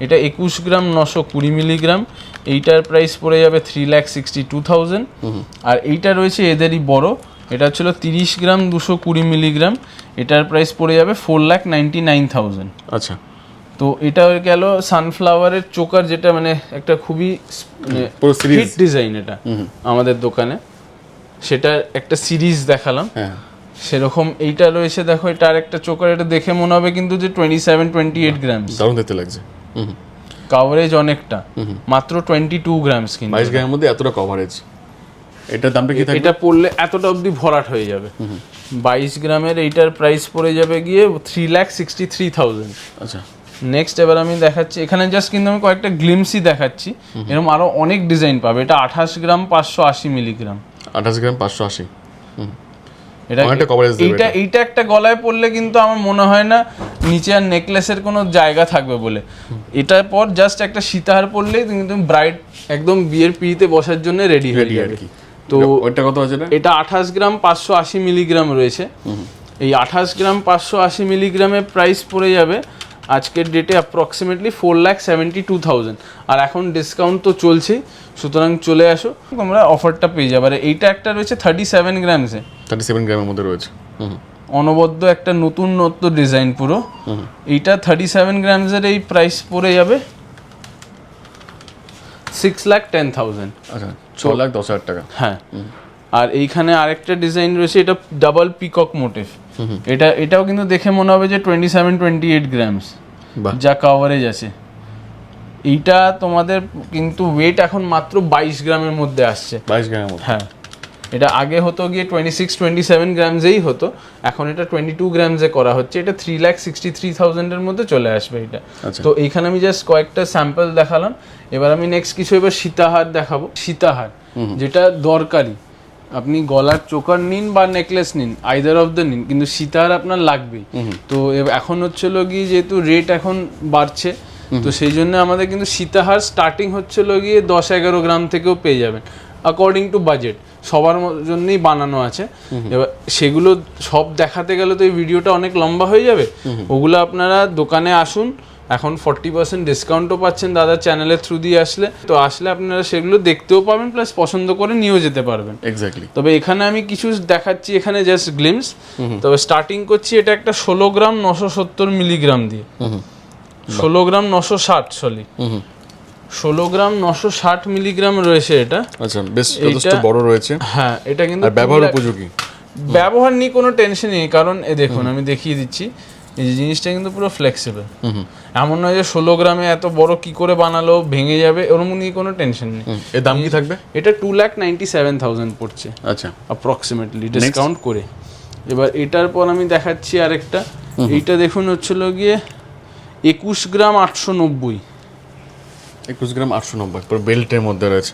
এটা 21 গ্রাম 920 মিলিগ্রাম, এইটার প্রাইস পড়ে যাবে 3,62,000। আর এইটা রয়েছে এদেরই বড়, এটা ছিল 30 গ্রাম 220 মিলিগ্রাম, এটার প্রাইস পড়ে যাবে 4,99,000। আচ্ছা, তো এটা গেল সানফ্লাওয়ারের চোকার, যেটা মানে একটা খুবই হিট ডিজাইন এটা আমাদের দোকানে, সেটা একটা সিরিজ দেখালাম। সেরকম এইটা রয়েছে, দেখো এটা আরেকটা চোকার, এটা দেখে মনে হবে কিন্তু যে 27-28 গ্রাম, দারুণ দেখতে লাগছে। কভারেজ অনেকটা, মাত্র 22 গ্রামস, কিন্তু 22 গ্রামের মধ্যে এতটা কভারেজ, এটার দামটা কি থাকবে? এটা পড়লে এতটা অবধি ভরাট হয়ে যাবে। 22 গ্রামের এইটার প্রাইস পড়ে যাবে গিয়ে 3,63,000। আচ্ছা, নেক্সট এবার আমি দেখাচ্ছি, এখানে জাস্ট কিন্তু আমি কয়েকটা গ্লিমসই দেখাচ্ছি, এরকম আরো অনেক ডিজাইন পাবে। এটা 28 গ্রাম 580 মিলিগ্রাম, 28 গ্রাম 580। এইটা একটা গলায় পড়লে কিন্তু আমার মনে হয় না নিচে আর নেকলেসের কোনো জায়গা থাকবে বলে। এটার পর জাস্ট একটা সীতাহার পরলেই কিন্তু ব্রাইড একদম বিয়ের পিড়িতে বসার জন্য রেডি হয়ে যাবে। তো ওইটা কত আছে? এটা 28 গ্রাম 580 মিলিগ্রাম রয়েছে। এই 28 গ্রাম 580 মিলিগ্রামের প্রাইস পড়ে যাবে আজকের ডেটে অ্যাপ্রক্সিমেটলি 4,72,000। আর এখন ডিসকাউন্ট তো চলছেই, সুতরাং চলে আসো, তোমরা অফারটা পেয়ে যাবে। আর এইটা একটা রয়েছে 37 গ্রামসে, 37 গ্রামের মধ্যে রয়েছে, অনবদ্য একটা নতুন ডিজাইন পুরো। এইটা 37 গ্রামসের এই প্রাইস পড়ে যাবে 6,10,000। আচ্ছা, 6,10,000 টাকা। হ্যাঁ, আর এইখানে আরেকটা ডিজাইন রয়েছে, এটা ডাবল পিকক মোটিভ। এটাও কিন্তু দেখে মনে হবে যে 27-28 গ্রামস যা কভারেজ আছে। এইটা তোমাদের কিন্তু ওয়েট এখন মাত্র 22 গ্রামের মধ্যে আসছে। 22 গ্রামের মধ্যে? হ্যাঁ, এটা আগে হতো গিয়ে 26-27 গ্রামসেই হতো, এখন এটা 22 গ্রামসে করা হচ্ছে। এটা 3,63,000 এর মধ্যে চলে আসবে এটা। তো এইখানে আমি জাস্ট কয়েকটা স্যাম্পল দেখালাম। এবার আমি নেক্সট কিছু এবার সীতাহার দেখাবো। সীতাহার যেটা দরকারি, আপনি গলার চোকার নিন বা নেকলেস নিন, আইদার অফ দ্য নিন, কিন্তু সীতাহার আপনার লাগবেই। তো এখন হচ্ছিল গিয়ে যেহেতু রেট এখন বাড়ছে, তো সেই জন্য আমাদের কিন্তু সীতাহার স্টার্টিং হচ্ছিল গিয়ে 10-11 গ্রাম থেকেও পেয়ে যাবেন অ্যাকর্ডিং টু বাজেট। সবার জন্যই বানানো আছে। এবার সেগুলো সব দেখাতে গেলে তো এই ভিডিওটা অনেক লম্বা হয়ে যাবে, ওগুলো আপনারা দোকানে আসুন, এখন 40% ডিসকাউন্টও পাচ্ছেন দাদার চ্যানেলের থ্রু দিয়ে আসলে, তো আসলে আপনারা সেগুলো দেখতেও পাবেন প্লাস পছন্দ করে নিয়েও যেতে পারবেন। এক্স্যাক্টলি। তবে এখানে আমি কিছু দেখাচ্ছি, এখানে জাস্ট গ্লিমস। তবে স্টার্টিং করছি এটা একটা 16 গ্রাম 970 মিলিগ্রাম দিয়ে, 16 গ্রাম 960 সরি 16 গ্রাম 960 মিলিগ্রাম রয়েছে এটা। আচ্ছা, বেশ যথেষ্ট বড় রয়েছে। হ্যাঁ, এটা কিন্তু আর ব্যবহার উপযোগী, ব্যবহার নিয়ে কোনো টেনশন নেই, কারণ এ দেখুন আমি দেখিয়ে দিচ্ছি, এই যে জিনিসটা কিন্তু পুরো ফ্লেক্সিবল। এমন নয় যে 16 গ্রামে এত বড় কি করে বানালো, ভেঙে যাবে, ওরম নিয়ে কোনো টেনশন নেই। এর দাম কি থাকবে? এটা 2,97,000 পড়ছে আচ্ছা, অ্যাপ্রক্সিমেটলি ডিসকাউন্ট করে। এবার এটার পর আমি দেখাচ্ছি আরেকটা, এইটা দেখুন হচ্ছিল গিয়ে 21 গ্রাম 890, 21 গ্রাম 890 পুরো বেল্টের মধ্যে রয়েছে।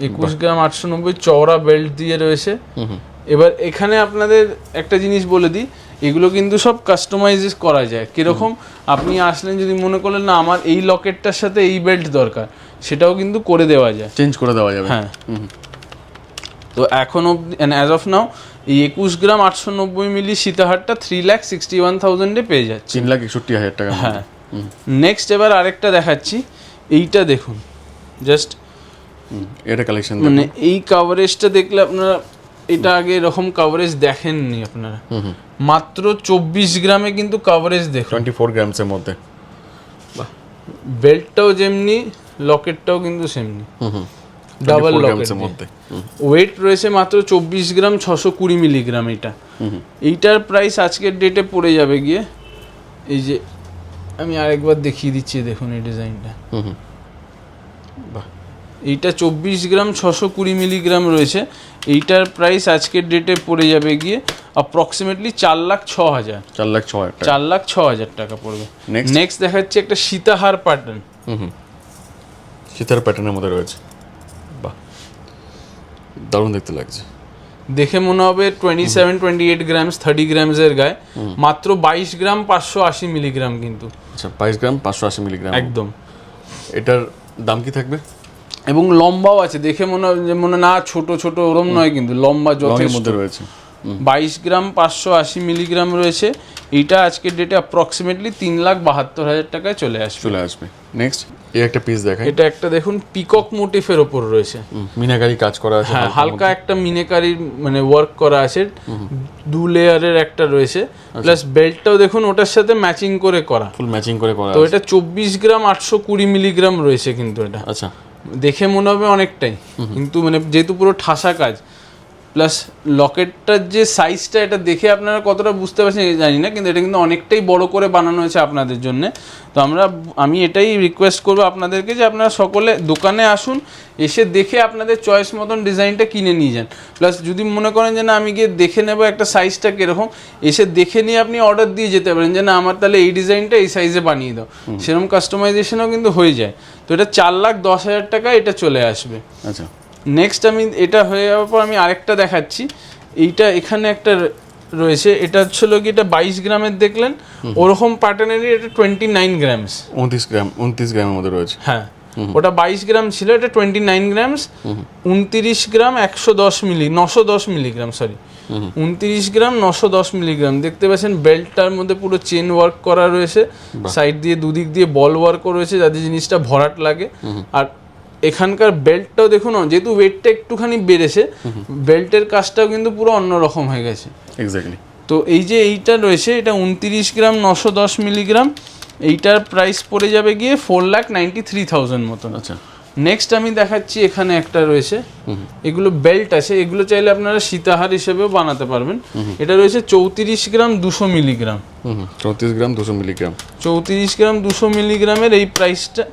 21 গ্রাম 890 চওড়া বেল্ট দিয়ে রয়েছে। এবার এখানে আপনাদের একটা জিনিস বলে দিই, এগুলো কিন্তু সব কাস্টমাইজ করা যায়। কিরকম, আপনি আসলেন যদি মনে করলেন না আমার এই লকেটটার সাথে এই বেল্ট দরকার, সেটাও কিন্তু করে দেওয়া যায়, চেঞ্জ করে দেওয়া যাবে। হ্যাঁ। তো এখন অবধি অ্যাজ অফ নাও এই 21 গ্রাম 890 মিলি সীতাহারটা 3,61,000 পেয়ে যাচ্ছে, 3,61,000 টাকা। হ্যাঁ। নেক্সট এবার আরেকটা দেখাচ্ছি, এইটা দেখুন জাস্ট, এটা কালেকশন মানে এই কাভারেজটা দেখলে আপনারা, এটা আগে এরকম কাভারেজ দেখেননি আপনারা। মাত্র 24 গ্রামে কিন্তু কাভারেজ দেখুন, 24 গ্রামসের মধ্যে। বেল্টটাও যেমনি, লকেটটাও কিন্তু সেমনি, ডাবল লকেটের মধ্যে। ওয়েট রয়েছে মাত্র 24 গ্রাম 620 মিলিগ্রাম। এইটার প্রাইস আজকের ডেটে পড়ে যাবে গিয়ে, এই যে আমি আরেকবার দেখিয়ে দিচ্ছি, দেখুন এই ডিজাইনটা, এইটা 24 গ্রাম 620 মিলিগ্রাম রয়েছে। এইটার প্রাইস আজকের ডেটে পড়ে যাবে গিয়ে অ্যাপ্রক্সিমেটলি 4,06,000, 4,06,000 টাকা পড়বে। নেক্সট দেখাচ্ছি একটা সীতাহার প্যাটার্ন, সীতাহার প্যাটার্নের মধ্যে রয়েছে। বাহ, দারুণ দেখতে লাগছে। দেখে মনে হবে 27-28 গ্রামস 30 গ্রামসের গায়ে, মাত্র 22 গ্রাম 580 মিলিগ্রাম কিন্তু। আচ্ছা, 22 গ্রাম 580 মিলিগ্রাম একদম। এটার দাম কি থাকবে? এবং লম্বাও আছে, দেখে মনে না ছোট ছোট ওরম নয়, কিন্তু লম্বা যথেষ্ট মধ্যে রয়েছে। 22 গ্রাম 580 মিলিগ্রাম রয়েছে। এইটা আজকের ডেটে অ্যাপ্রক্সিমেটলি 3,72,000 টাকায় চলে আসবে। নেক্সট এই একটা পিস দেখাই, এটা একটা দেখুন পিকক মোটিফের ওপর রয়েছে, মিনাকারি কাজ করা আছে। হ্যাঁ, হালকা একটা মিনাকারির মানে ওয়ার্ক করা আছে, 2 লেয়ারের একটা রয়েছে, প্লাস বেল্টটাও দেখুন ওটার সাথে ম্যাচিং করে করা, ফুল ম্যাচিং করে করা। তো এটা 24 গ্রাম 820 মিলিগ্রাম রয়েছে কিন্তু এটা। আচ্ছা, দেখে মনে হবে অনেকটাই, কিন্তু মানে যেহেতু পুরো ঠাসা কাজ, প্লাস লকেটটার যে সাইজটা, এটা দেখে আপনারা কতটা বুঝতে পারছেন জানি না, কিন্তু এটা কিন্তু অনেকটাই বড় করে বানানো হয়েছে আপনাদের জন্য। তো আমি এটাই রিকোয়েস্ট করবো আপনাদেরকে যে আপনারা সকলে দোকানে আসুন, এসে দেখে আপনাদের চয়েস মতন ডিজাইনটা কিনে নিয়ে যান। প্লাস যদি মনে করেন যে না আমি গিয়ে দেখে নেবো একটা সাইজটা কীরকম, এসে দেখে নিয়ে আপনি অর্ডার দিয়ে যেতে পারেন যে না আমার তাহলে এই ডিজাইনটা এই সাইজে বানিয়ে দাও, সেরকম কাস্টমাইজেশনও কিন্তু হয়ে যায়। তো এটা 4,10,000 টাকা এটা চলে আসবে। আচ্ছা, নেক্সট আমি এটা হয়ে যাওয়ার পর আমি আরেকটা দেখাচ্ছি, এইটা এখানে একটা রয়েছে, এটা হচ্ছিল কি এটা 22 গ্রামের দেখলেন, ওরকম প্যাটার্নেরই এটা 29 গ্রামস, 29 গ্রামের মধ্যে রয়েছে। হ্যাঁ, ওটা 22 গ্রাম ছিল, এটা 29 গ্রামস, 29 গ্রাম 910 মিলিগ্রাম, সরি 29 গ্রাম 910 মিলিগ্রাম। দেখতে পাচ্ছেন বেল্টটার মধ্যে পুরো চেন ওয়ার্ক করা রয়েছে, সাইড দিয়ে দুদিক দিয়ে বল ওয়ার্কও রয়েছে যাতে জিনিসটা ভরাট লাগে। আর এখানকার বেল্টটাও দেখুন, যেহেতু ওয়েটটা একটুখানি বেড়েছে, বেল্টের কাজটাও কিন্তু পুরো অন্যরকম হয়ে গেছে। এক্স্যাক্টলি। তো এই যে এইটা রয়েছে, এটা 29 গ্রাম 910 মিলিগ্রাম, এইটার প্রাইস পড়ে যাবে গিয়ে 4,93,000 মতন। আচ্ছা, নেক্সট আমি দেখাচ্ছি এখানে একটা রয়েছে, এগুলো বেল্ট আছে, এগুলো চাইলে আপনারা সীতাহার হিসেবেও বানাতে পারবেন। এটা রয়েছে 34 গ্রাম 200 মিলিগ্রাম, 34 গ্রাম 200 মিলিগ্রাম, 34 গ্রাম 200 মিলিগ্রামের এই প্রাইসটা,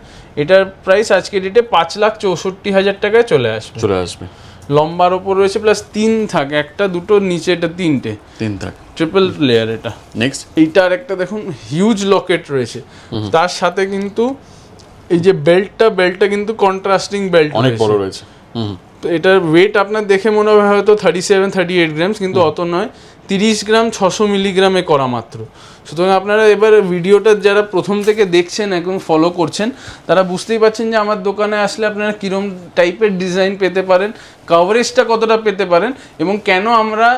এটার প্রাইস আজকে ডেটে 5,64,000 টাকায় চলে আসবে। লম্বার ওপর রয়েছে, প্লাস 3 থাক, একটা দুটো নিচে, এটা 3 থাক, ট্রিপল লেয়ার এটা। নেক্সট এইটা আরেকটা দেখুন হিউজ লকেট রয়েছে, তার সাথে কিন্তু এই যে বেল্টটা কিন্তু কন্ট্রাস্টিং বেল্ট, অনেক বড় রয়েছে। তো এটার ওয়েট আপনার দেখে মনে হবে হয়তো 37-38 গ্রামস, কিন্তু অত নয়, 30 গ্রাম 600 মিলিগ্রামে করা মাত্র। সুতরাং আপনারা এবার ভিডিওটা যারা প্রথম থেকে দেখছেন এবং ফলো করছেন তারা বুঝতেই পারছেন যে আমার দোকানে আসলে আপনারা কীরকম টাইপের ডিজাইন পেতে পারেন, কভারেজটা কতটা পেতে পারেন, এবং কেন আমরা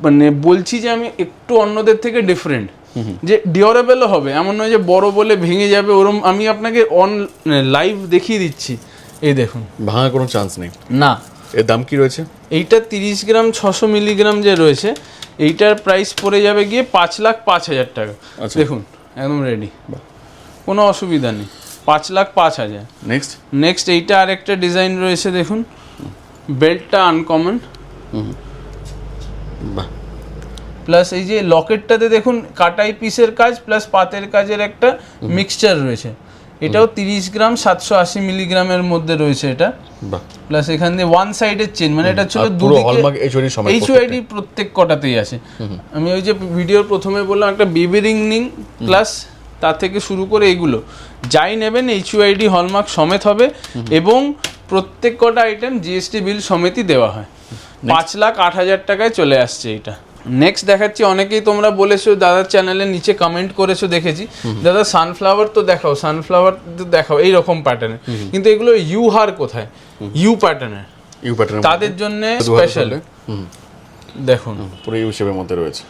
মানে বলছি যে আমি একটু অন্যদের থেকে ডিফারেন্ট, যে ডিউরেবলও হবে, এমন নয় যে বড় বলে ভেঙে যাবে ওরম। আমি আপনাকে লাইভ দেখিয়ে দিচ্ছি, এই দেখুন ভাঙার কোনো চান্স নেই। না। এর দাম কি রয়েছে? এইটা 30 গ্রাম 600 মিলিগ্রাম যে রয়েছে এইটার প্রাইস পড়ে যাবে গিয়ে 5,05,000 টাকা। দেখুন একদম রেডি, কোনো অসুবিধা নেই, 5,05,000। নেক্সট এইটা আরেকটা ডিজাইন রয়েছে, দেখুন বেল্টটা আনকমন, প্লাস এই যে লকেটটাতে দেখুন কাটাই পিসের কাজ প্লাস পাতের কাজের একটা মিক্সচার রয়েছে। এটাও 30 গ্রাম 780 মিলিগ্রামের মধ্যে রয়েছে এটা, প্লাস এখান দিয়ে ওয়ান সাইডের চেন, মানে এটা ছিল এইচওআইডি প্রত্যেক কটাতেই আছে। আমি ওই যে ভিডিওর প্রথমে বললাম একটা বেবি রিং প্লাস তার থেকে শুরু করে এগুলো যাই নেবেন এইচওআইডি হলমার্ক সমেত হবে, এবং প্রত্যেক কটা আইটেম জিএসটি বিল সমেতই দেওয়া হয়। 5,08,000 টাকায় চলে আসছে এটা। নেক্সট দেখাচ্ছি, অনেকেই তোমরা বলেছো দাদার চ্যানেলের নিচে কমেন্ট করেছো দেখেছি, দাদা সানফ্লাওয়ার তো দেখাও, সানফ্লাওয়ার তো দেখাও এইরকম প্যাটার্নের, কিন্তু এগুলো ইউ হার কোথায়, ইউ প্যাটার্নের, তাদের জন্য স্পেশাল। দেখুন পুরো ইউ শেপের মধ্যে রয়েছে।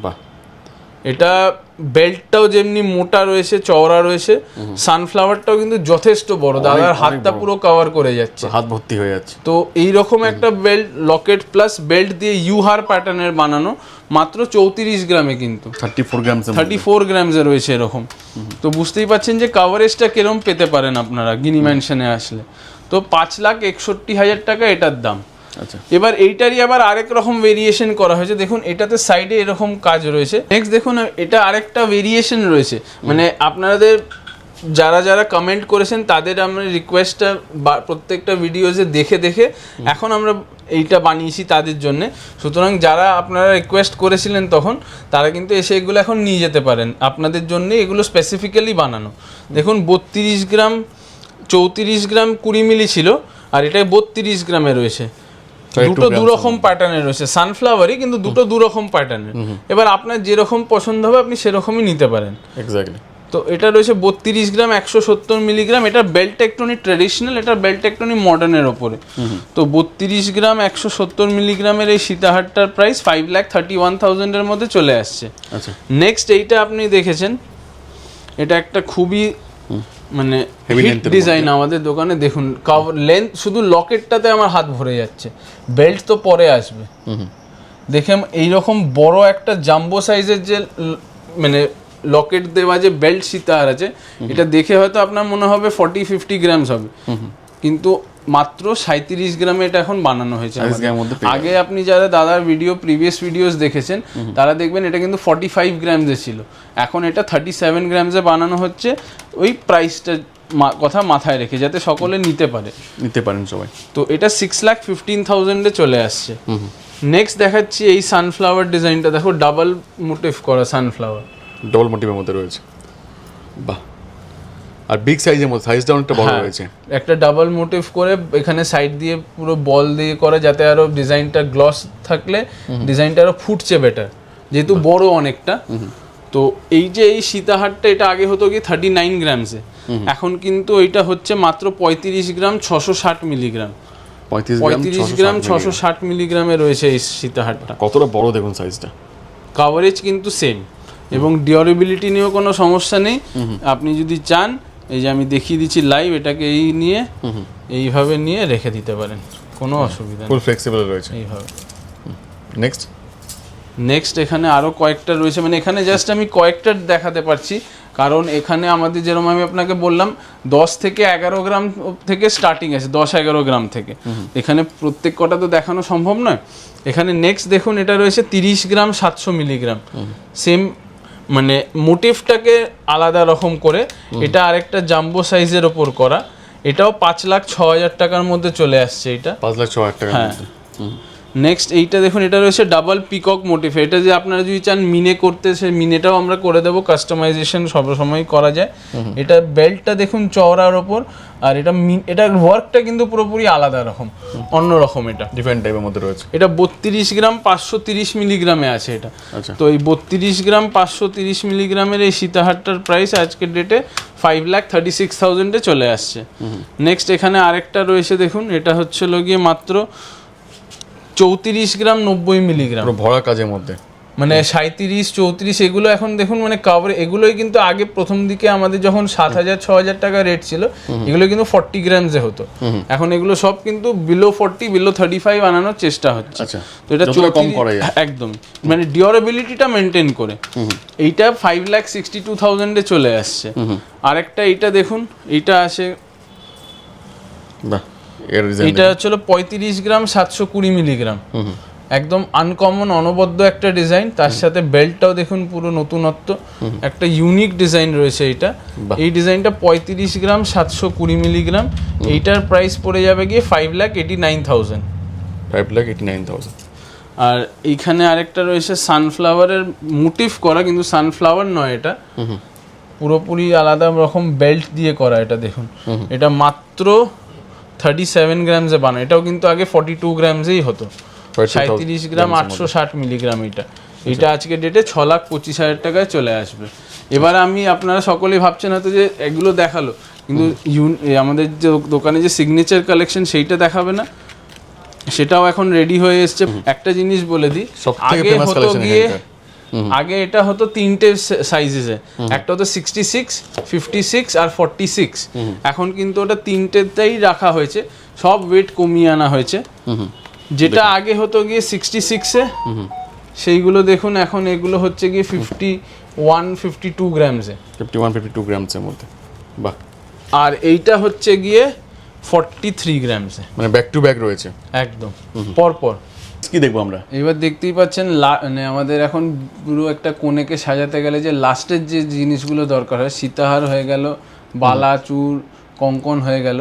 বাহ, এটা বেল্টটাও যেমনি মোটা রয়েছে চওড়া রয়েছে, সানফ্লাওয়ারটাও কিন্তু যথেষ্ট বড়, দাদার হাতটা পুরো কভার করে যাচ্ছে, হাত ভর্তি হয়ে যাচ্ছে। তো এইরকম একটা বেল্ট লকেট প্লাস বেল্ট দিয়ে ইউহার প্যাটার্নের বানানো, মাত্র 34 গ্রামে, কিন্তু 34 গ্রামসে রয়েছে এরকম। তো বুঝতেই পারছেন যে কাভারেজটা কিরকম পেতে পারেন আপনারা গিনি ম্যানশনে আসলে। তো 5,61,000 টাকা এটার দাম। এবার এইটারই আবার আরেক রকম ভেরিয়েশন করা হয়েছে, দেখুন এটাতে সাইডে এরকম কাজ রয়েছে। নেক্সট দেখুন এটা আরেকটা ভেরিয়েশন রয়েছে, মানে আপনাদের যারা যারা কমেন্ট করেছেন তাদের আমরা রিকোয়েস্টটা প্রত্যেকটা ভিডিওজে দেখে দেখে এখন আমরা এইটা বানিয়েছি তাদের জন্য। সুতরাং যারা আপনারা রিকোয়েস্ট করেছিলেন তখন তারা কিন্তু এসে এগুলো এখন নিয়ে যেতে পারেন, আপনাদের জন্য এগুলো স্পেসিফিক্যালি বানানো। দেখুন 32 গ্রাম 34 গ্রাম 20 মিলি ছিল, আর এটা 32 গ্রামে রয়েছে, দুটো দুরকম প্যাটার্নের রয়েছে, সানফ্লাওয়ারই কিন্তু দুটো দুরকম প্যাটার্নের। এবার আপনার যেরকম পছন্দ হবে আপনি সেরকমই নিতে পারেন। এক্স্যাক্টলি। তো এটা রয়েছে 32 গ্রাম 170 মিলিগ্রাম, এটা বেল্ট একটুনি ট্রেডিশনাল, এটা বেল্ট একটুনি মডার্নের ওপরে। তো 32 গ্রাম 170 মিলিগ্রামের এই সীতাহারটার প্রাইস 5,31,000 এর মধ্যে চলে আসছে। নেক্সট এইটা আপনি দেখেছেন, এটা একটা খুবই মানে হিট ডিজাইন আমাদের দোকানে। দেখুন কভার লেন্থ, শুধু লকেটটাতে আমার হাত ভরে যাচ্ছে, বেল্ট তো পরে আসবে। দেখে এইরকম বড় একটা জাম্বো সাইজের যে মানে লকেট দেওয়া যে বেল্ট সীতাহার আছে, এটা দেখে হয়তো আপনার মনে হবে 40-50 গ্রামস হবে, কিন্তু মাত্র 37 গ্রামে এটা এখন বানানো হয়েছে। আগে আপনি যারা দাদার প্রিভিয়াস ভিডিওস দেখেছেন তারা দেখবেন এটা কিন্তু 45 গ্রামসে ছিল, এখন এটা 37 গ্রামসে বানানো হচ্ছে, ওই প্রাইসটা কথা মাথায় রেখে যাতে সকলে নিতে পারেন সবাই। তো এটা 6,15,000 এ চলে আসছে। নেক্সট দেখাচ্ছি এই সানফ্লাওয়ার ডিজাইনটা, দেখো ডাবল মোটিভ করা সানফ্লাওয়ার, ডবল মোটিভের মধ্যে রয়েছে। বাহ, আর বিগ সাইজের মধ্যে, সাইজটা অনেকটা বড় রয়েছে, একটা ডাবল মোটিভ করে এখানে সাইড দিয়ে পুরো বল দিয়ে করা, যাতে আরো ডিজাইনটা গ্লস থাকলে ডিজাইনটা আরো ফুটছে বেটার, যেহেতু বড় অনেকটা। তো এই যে এই সীতাহারটা, এটা আগে হতো কি 39 গ্রামসে, এখন কিন্তু এটা হচ্ছে মাত্র 35 গ্রাম 660 মিলিগ্রাম। 35 গ্রাম 660 মিলিগ্রামে রয়েছে এই সীতাহারটা। কতটা বড় দেখুন সাইজটা। কভারেজ কিন্তু সেম, এবং ডিউরেবিলিটি নিয়েও কোনো সমস্যা নেই। আপনি যদি চান, এই যে আমি দেখিয়ে দিচ্ছি লাইভ, এটাকে এইভাবে নিয়ে রেখে দিতে পারেন, কোনো অসুবিধা নেই, ফুল ফ্লেক্সিবল রয়েছে এইভাবে। নেক্সট এখানে আরও কয়েকটা রয়েছে, মানে এখানে জাস্ট আমি কয়েকটা দেখাতে পারছি, কারণ এখানে আমাদের যেরকম আমি আপনাকে বললাম 10 থেকে 11 গ্রাম থেকে স্টার্টিং আছে, 10-11 গ্রাম থেকে। এখানে প্রত্যেক কটা তো দেখানো সম্ভব নয়। এখানে নেক্সট দেখুন, এটা রয়েছে 30 গ্রাম 700 মিলিগ্রাম, সেম মানে মোটিভটাকে আলাদা রকম করে, এটা আরেকটা জাম্বো সাইজের ওপর করা, এটাও 5,06,000 টাকার মধ্যে চলে আসছে। এটা 5,06,000 টাকা। হ্যাঁ, নেক্সট এইটা দেখুন, এটা রয়েছে ডাবল পিকক মোটিভ। এটা যে আপনারা যদি চান মিনে করতে, সে মিনেটাও আমরা করে দেবো, কাস্টমাইজেশন সব সময় করা যায়। এটা বেল্টটা দেখুন চওড়ার ওপর, আর এটার ওয়ার্কটা কিন্তু পুরোপুরি আলাদা রকম, অন্য রকম। এটা ডিফারেন্ট টাইপের মধ্যে রয়েছে। এটা 32 গ্রাম 530 মিলিগ্রামে আছে এটা। আচ্ছা, তো এই 32 গ্রাম 530 মিলিগ্রামের এই সীতাহারটার প্রাইস আজকের ডেটে 5,36,000-এ চলে আসছে। নেক্সট এখানে আরেকটা রয়েছে দেখুন, এটা হচ্ছে গিয়ে মাত্র 34 গ্রাম 90 মিলিগ্রাম, পুরো ভরা কাজের মধ্যে, মানে 37, 34 এগুলো এখন দেখুন মানে কাভার। এগুলোই কিন্তু আগে প্রথম দিকে আমাদের যখন 7,000-6,000 টাকা রেট ছিল, এগুলো কিন্তু 40 গ্রামসে হতো। এখন এগুলো সব কিন্তু বিলো 40, বিলো 35 আনানোর চেষ্টা হচ্ছে। আচ্ছা, তো এটা কম করা যায় একদম, মানে ডিউরেবিলিটিটা মেনটেন করে। এইটা 5,62,000-এ চলে আসছে। আরেকটা এইটা দেখুন, এইটা আছে, বাহ, এর ডিজাইন এটা হচ্ছিল 35 গ্রাম 720 মিলিগ্রাম, একদম আনকমন অনবদ্য একটা ডিজাইন। তার সাথে বেল্টটাও দেখুন পুরো নতুনত্ব, একটা ইউনিক ডিজাইন রয়েছে এটা। এই ডিজাইনটা 35 গ্রাম 720 মিলিগ্রাম, এইটার প্রাইস পড়ে যাবে গিয়ে 5,89,000। 5,89,000। আর এইখানে আরেকটা রয়েছে সানফ্লাওয়ারের মোটিভ করা, কিন্তু সানফ্লাওয়ার নয় এটা, পুরোপুরি আলাদা রকম বেল্ট দিয়ে করা। এটা দেখুন, এটা মাত্র 37 গ্রামসে বানায়। এটাও কিন্তু আগে 42 গ্রামসেই হতো। 37 গ্রাম 860 মিলিগ্রাম এটা আজকে ডেটে 6,25,000 টাকায় চলে আসবে। এবার আমি, আপনারা সকলেই ভাবছেন হয়তো যে এগুলো দেখালো, কিন্তু আমাদের যে দোকানে যে সিগনেচার কালেকশন সেইটা দেখাবে না, সেটাও এখন রেডি হয়ে এসছে। একটা জিনিস বলে দিই, আগে হতো গিয়ে, আগে এটা হতো 3টে সাইজেসে, একটা হতো 66, 56 আর 46। এখন কিন্তু ওটা 3টেতেই রাখা হয়েছে, সব ওয়েট কমিয়ে আনা হয়েছে। যেটা আগে হতো গিয়ে 66-এ, সেইগুলো দেখুন এখন এগুলো হচ্ছে গিয়ে 51-52 গ্রামসে, 51-52 গ্রামসের মধ্যে। বাহ। আর এইটা হচ্ছে গিয়ে 43 গ্রামসে, মানে ব্যাক টু ব্যাক রয়েছে একদম পরপর। কি দেখবো আমরা এবার দেখতেই পাচ্ছেন, মানে আমাদের এখন পুরো একটা কনেকে সাজাতে গেলে যে লাস্টের যে জিনিসগুলো দরকার হয়, সীতাহার হয়ে গেল, বালা, চূড়, কঙ্কন হয়ে গেল।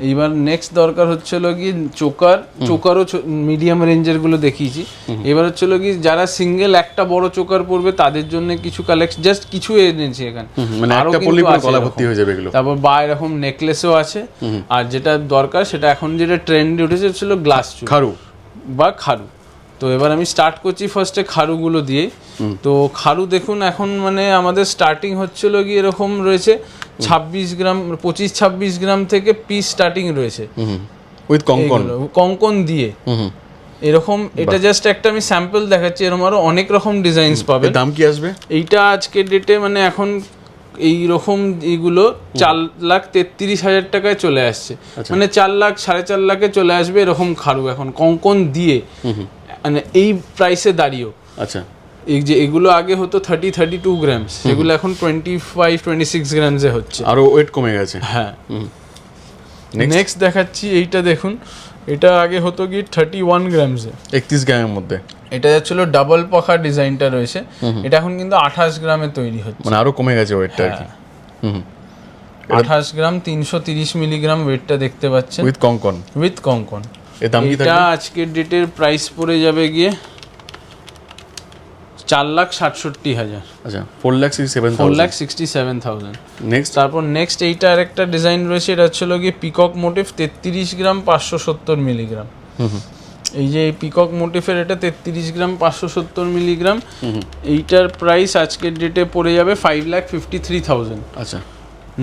এইবার নেক্সট দরকার হচ্ছিল কি চোকারও মিডিয়াম রেঞ্জের গুলো দেখিয়েছি। এবার হচ্ছিল কি যারা সিঙ্গেল একটা বড় চোকার পরবে তাদের জন্য কিছু কালেকশন, জাস্ট কিছু এনেছি এখানে, মানে একটা পরলেই পুরো গলা ভর্তি হয়ে যাবে এগুলো। তারপর বা এরকম নেকলেসও আছে। আর যেটা দরকার, সেটা এখন যেটা ট্রেন্ডে উঠেছে ছিল গ্লাস চূড়, খারু বা খারু। তো এবার আমি স্টার্ট করছি ফার্স্টে খারুগুলো দিয়ে। তো খারু দেখুন এখন মানে আমাদের স্টার্টিং হচ্ছিল কি এরকম রয়েছে 26 গ্রাম, 25-26 গ্রাম থেকে পিস স্টার্টিং রয়েছে, উইথ কঙ্কন দিয়ে এরকম। এটা জাস্ট একটা আমি স্যাম্পল দেখাচ্ছি, এরকম আরো অনেক রকম ডিজাইনস পাবেন। দাম কি আসবে এইটা আজকের ডেটে মানে এখন এইরকম এইগুলো 4,33,000 টাকায় চলে আসছে, মানে 4 লাখ 4.5 লাখে চলে আসবে এরকম খারু এখন কঙ্কন দিয়ে, মানে এই প্রাইসে দাঁড়িয়েও। আচ্ছা, এই যে এগুলো আগে হতো 30-32 গ্রামস, সেগুলো এখন 25-26 গ্রামসে হচ্ছে, আরো ওয়েট কমে গেছে। হ্যাঁ। নেক্সট দেখাচ্ছি, এইটা দেখুন, এটা আগে হতো কি 31 গ্রামসে, 31 গ্রামের মধ্যে। এটা যাচ্ছিল ডাবল পাখা ডিজাইনটা রয়েছে, এটা এখন কিন্তু 28 গ্রামে তৈরি হচ্ছে, মানে আরো কমে গেছে ওয়েটটা আর কি। 28 গ্রাম 330 মিলিগ্রাম ওয়েটটা দেখতে পাচ্ছেন, উইথ কঙ্কন। এর দাম কি থাকবে? এটা আজকের ডেটের প্রাইস পড়ে যাবে গিয়ে 4,67,000। আচ্ছা, 4,67,000। নেক্সট, তারপর নেক্সট এইটা আরেকটা ডিজাইন রয়েছে, এটা হচ্ছিল গিয়ে পিকক মোটিভ 33 গ্রাম 570 মিলিগ্রাম। এই যে পিকক মোটিভের এটা 33 গ্রাম 570 মিলিগ্রাম, এইটার প্রাইস আজকের ডেটে পড়ে যাবে 5,53,000। আচ্ছা,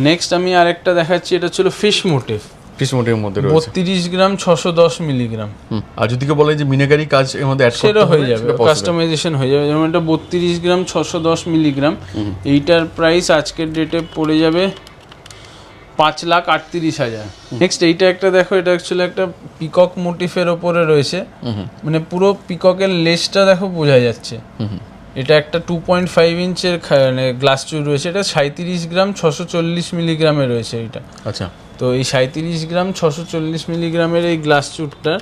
নেক্সট আমি আরেকটা দেখাচ্ছি, এটা ছিল ফিশ মোটিভ, মধ্যে রয়েছে 32 গ্রাম 610 মিলিগ্রাম। আর যদি কেউ বলে যে মিনাকারি কাজ এর মধ্যে অ্যাড করতে হয়ে যাবে, কাস্টমাইজেশন হয়ে যাবে। যেমন এটা 32 গ্রাম 610 মিলিগ্রাম, এইটার প্রাইস আজকের ডেটে পড়ে যাবে 5,38,000। নেক্সট এইটা একটা দেখো, এটা অ্যাকচুয়ালি একটা পিকক মোটিফের ওপরে রয়েছে, মানে পুরো পিককের লেসটা দেখো বোঝা যাচ্ছে। এটা একটা 2.5 ইঞ্চের গ্লাস চুর রয়েছে, এটা 37 গ্রাম 640 মিলিগ্রামে রয়েছে এইটা। আচ্ছা, তো এই 37 গ্রাম 640 মিলিগ্রামের এই গ্লাস চুটটার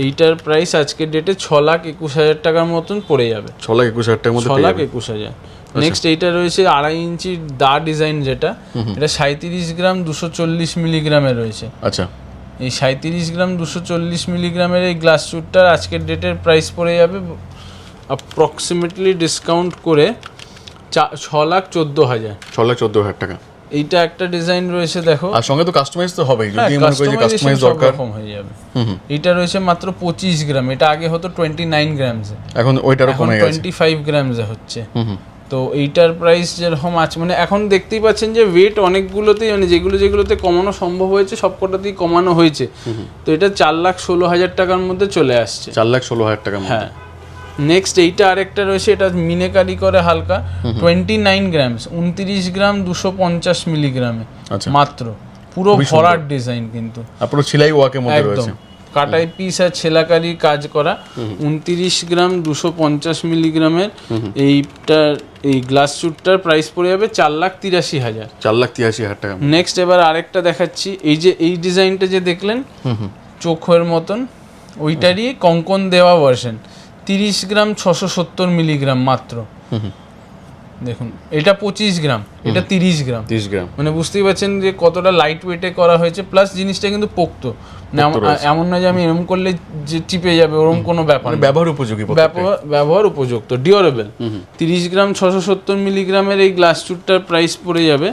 এইটার প্রাইস আজকের ডেটে 6,21,000 টাকার মতন পড়ে যাবে। 6,21,000 টাকার মধ্যে 6,21,000। নেক্সট এইটা রয়েছে 2.5 ইঞ্চি দা ডিজাইন, যেটা এটা 37 গ্রাম 240 মিলিগ্রামে রয়েছে। আচ্ছা, এই 37 গ্রাম 240 মিলিগ্রামের এই গ্লাস স্যুটটার আজকের ডেটের প্রাইস পড়ে যাবে অ্যাপ্রক্সিমেটলি ডিসকাউন্ট করে 6,14,000। 6,14,000 টাকা। এইটা একটা ডিজাইন রয়েছে দেখো, আর সঙ্গে তো কাস্টমাইজ তো হবেই, যদি মনে করি যে কাস্টমাইজ দরকার রকম হয়ে যাবে। এটা রয়েছে মাত্র 25 গ্রাম, এটা আগে হতো 29 গ্রামসে, এখন ওইটারও কমে গেছে, 25 গ্রামসে হচ্ছে। তো এইটার প্রাইস যেরকম আছে, মানে এখন দেখতেই পাচ্ছেন যে ওয়েট অনেকগুলোতেই, মানে যেগুলোতে কমানো সম্ভব হয়েছে সবকটাতেই কমানো হয়েছে। তো এটা 4,16,000 টাকার মধ্যে চলে আসছে। 4,16,000 টাকা। হ্যাঁ। নেক্সট এইটা আরেকটা রয়েছে, এটা মিনেকারি করে হালকা, 29 গ্রামস, 29 গ্রাম 250 মিলিগ্রামে মাত্র, পুরো ভরাট ডিজাইন কিন্তু, পুরো সেলাই ওয়ার্কের মধ্যে রয়েছে, কাটাই পিস আর ছেলাকারি কাজ করা। 29 গ্রাম 250 মিলিগ্রামের এই গ্লাস স্যুটটার প্রাইস পড়ে যাবে 4,83,000। 4,83,000 টাকা। নেক্সট এবার আরেকটা দেখাচ্ছি, এই ডিজাইনটা যে দেখলেন চোখের মতন, ওইটারই কঙ্কন দেওয়া ভার্সন, 30 গ্রাম 670 মিলিগ্রাম মাত্র। দেখুন এটা 25 গ্রাম, এটা 30 গ্রাম, মানে বুঝতেই পারছেন যে কতটা লাইট ওয়েটে করা হয়েছে, প্লাস জিনিসটা কিন্তু পোক্ত, এমন না যে আমি এরকম করলে যে চিপে যাবে, ওরকম কোনো ব্যাপার, ব্যবহার উপযুক্ত, ডিউরেবল। 30 গ্রাম 670 মিলিগ্রামের এই গ্লাস স্যুটটার প্রাইস পড়ে যাবে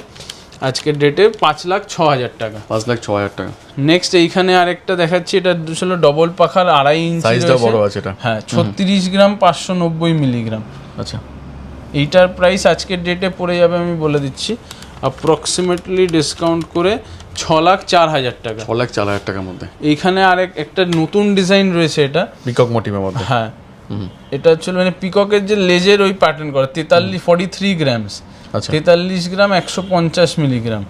আজকের ডেটে 5,06,000 টাকা। 5,06,000 টাকা। নেক্সট এইখানে আরেকটা দেখাচ্ছি, এটা হলো ডবল পাখার 2.5 ইঞ্চি, সাইজটা বড় আছে এটা। হ্যাঁ, 36 গ্রাম 590 মিলিগ্রাম। আচ্ছা, এইটার প্রাইস আজকের ডেটে পড়ে যাবে, আমি বলে দিচ্ছি, অ্যাপ্রক্সিমেটলি ডিসকাউন্ট করে 6,04,000 টাকা। 6,04,000 টাকার মধ্যে। এইখানে একটা নতুন ডিজাইন রয়েছে, এটা পিকক মোটিভের মধ্যে। হ্যাঁ, এটা হচ্ছে মানে পিককের যে লেজের ওই প্যাটার্ন করা, 43 গ্রামস, 43 গ্রাম 150 মিলিগ্রাম।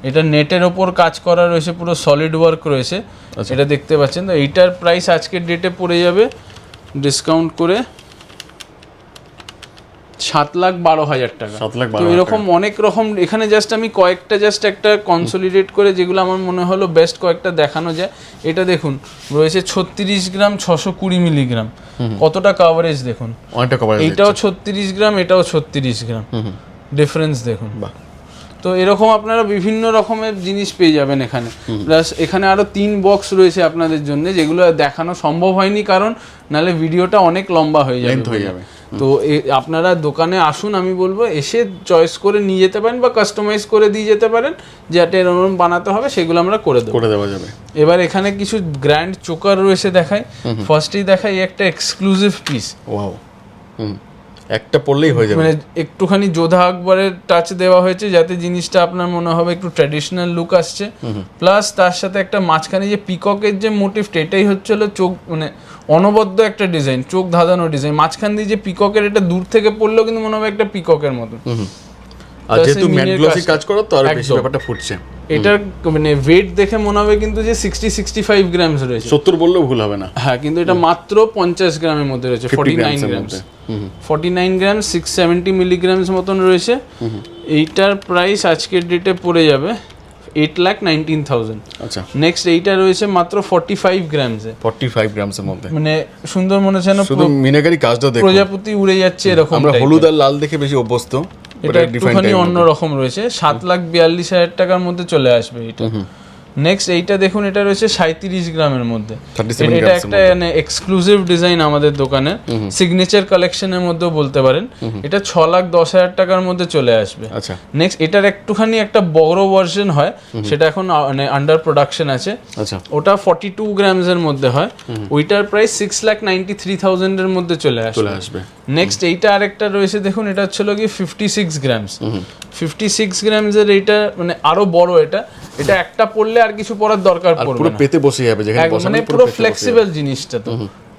এটা নেটের ওপর কাজ করা রয়েছে, পুরো সলিড ওয়ার্ক রয়েছে, এটা দেখতে পাচ্ছেন। তো এইটার প্রাইস আজকের ডেটে পড়ে যাবে ডিসকাউন্ট করে 7,12,000 টাকা। তো এরকম অনেক রকম, এখানে জাস্ট আমি কয়েকটা একটা কনসলিডেট করে যেগুলো আমার মনে হলো বেস্ট কয়েকটা দেখানো যায়। এটা দেখুন রয়েছে 36 গ্রাম 620 মিলিগ্রাম, কতটা কভারেজ দেখুন, এটাও 36 গ্রাম, এটাও 36 গ্রাম, ডিফারেন্স দেখুন। তো এরকম আপনারা বিভিন্ন রকমের জিনিস পেয়ে যাবেন এখানে। প্লাস এখানে আরো 3 বক্স রয়েছে আপনাদের জন্য, যেগুলো দেখানো সম্ভব হয়নি, কারণ নাহলে ভিডিওটা অনেক লম্বা হয়ে যাবে। তো আপনারা দোকানে আসুন, আমি বলবো এসে চয়েস করে নিয়ে যেতে পারেন বা কাস্টমাইজ করে দিয়ে যেতে পারেন, যেটা এরকম বানাতে হবে সেগুলো আমরা করে দেওয়া যাবে। এবার এখানে কিছু গ্র্যান্ড চোকার রয়েছে, দেখাই। ফার্স্টেই দেখাই একটা এক্সক্লুসিভ পিস। ওয়াও, একটা পড়লেই হয়ে যাবে, মানে একটুখানি যোধা আকবরের টাচ দেওয়া হয়েছে, যাতে জিনিসটা আপনার মনে হবে একটু ট্র্যাডিশনাল লুক আসছে। প্লাস তার সাথে একটা মাঝখানে যে পিককের যে মোটিভটা, এটাই হচ্ছে চোখ, মানে অনবদ্য একটা ডিজাইন, চোখ ধাঁধানো ডিজাইন, মাঝখান দিয়ে যে পিককের, এটা দূর থেকে পড়লেও কিন্তু মনে হবে একটা পিককের মতো। আর যেহেতু ম্যাট গ্লসি কাজ করো তো আর বেশি ব্যাপারটা ফুটছে। এটার মানে ওয়েট দেখে মনে হবে কিন্তু যে 65 গ্রামস রয়েছে, 70 বললেও ভুল হবে না। হ্যাঁ, কিন্তু এটা মাত্র 50 গ্রামের মধ্যে রয়েছে, 49 গ্রামস, 49 গ্রাম 670 মিলিগ্রামস মতন রয়েছে। এইটার প্রাইস আজকের ডেটে পড়ে যাবে 8,19,000। আচ্ছা, নেক্সট এইটা রয়েছে মাত্র 45 গ্রামসে, 45 গ্রামসের মধ্যে, মানে সুন্দর মনে হচ্ছে না, শুধু মিনাকারি কাজটা দেখো, প্রজাপতি উড়ে যাচ্ছে এরকম। আমরা হলুদ আর লাল দেখে বেশি অভ্যস্ত, এটা একটুখানি অন্যরকম রয়েছে, 7,42,000 টাকার মধ্যে চলে আসবে এটা। নেক্সট এইটা দেখুন, এটা রয়েছে 37 গ্রামের মধ্যে, এটা একটা এক্সক্লুসিভ ডিজাইন আমাদের দোকানে, সিগনেচার কালেকশনের মধ্যেও বলতে পারেন। এটা 6,10,000 টাকার মধ্যে চলে আসবে। আচ্ছা, নেক্সট এটার একটুখানি একটা বড় ভার্সন হয়, সেটা এখন মানে আন্ডার প্রোডাকশন আছে। আচ্ছা, ওটা 42 গ্রামসের মধ্যে হয়, ওইটার প্রাইস 6,93,000 এর মধ্যে চলে আসবে। নেক্সট এইটা আরেকটা রয়েছে দেখুন, এটা হচ্ছে কি 56 গ্রামস, 56 গ্রামসের এইটা মানে আরো বড়, এটা একটা পড়লে আর কিছু পরার দরকার পড়বে না, পুরো পেতে বসে যাবে, যেখানে বসানো মানে পুরো ফ্লেক্সিবল জিনিসটা। তো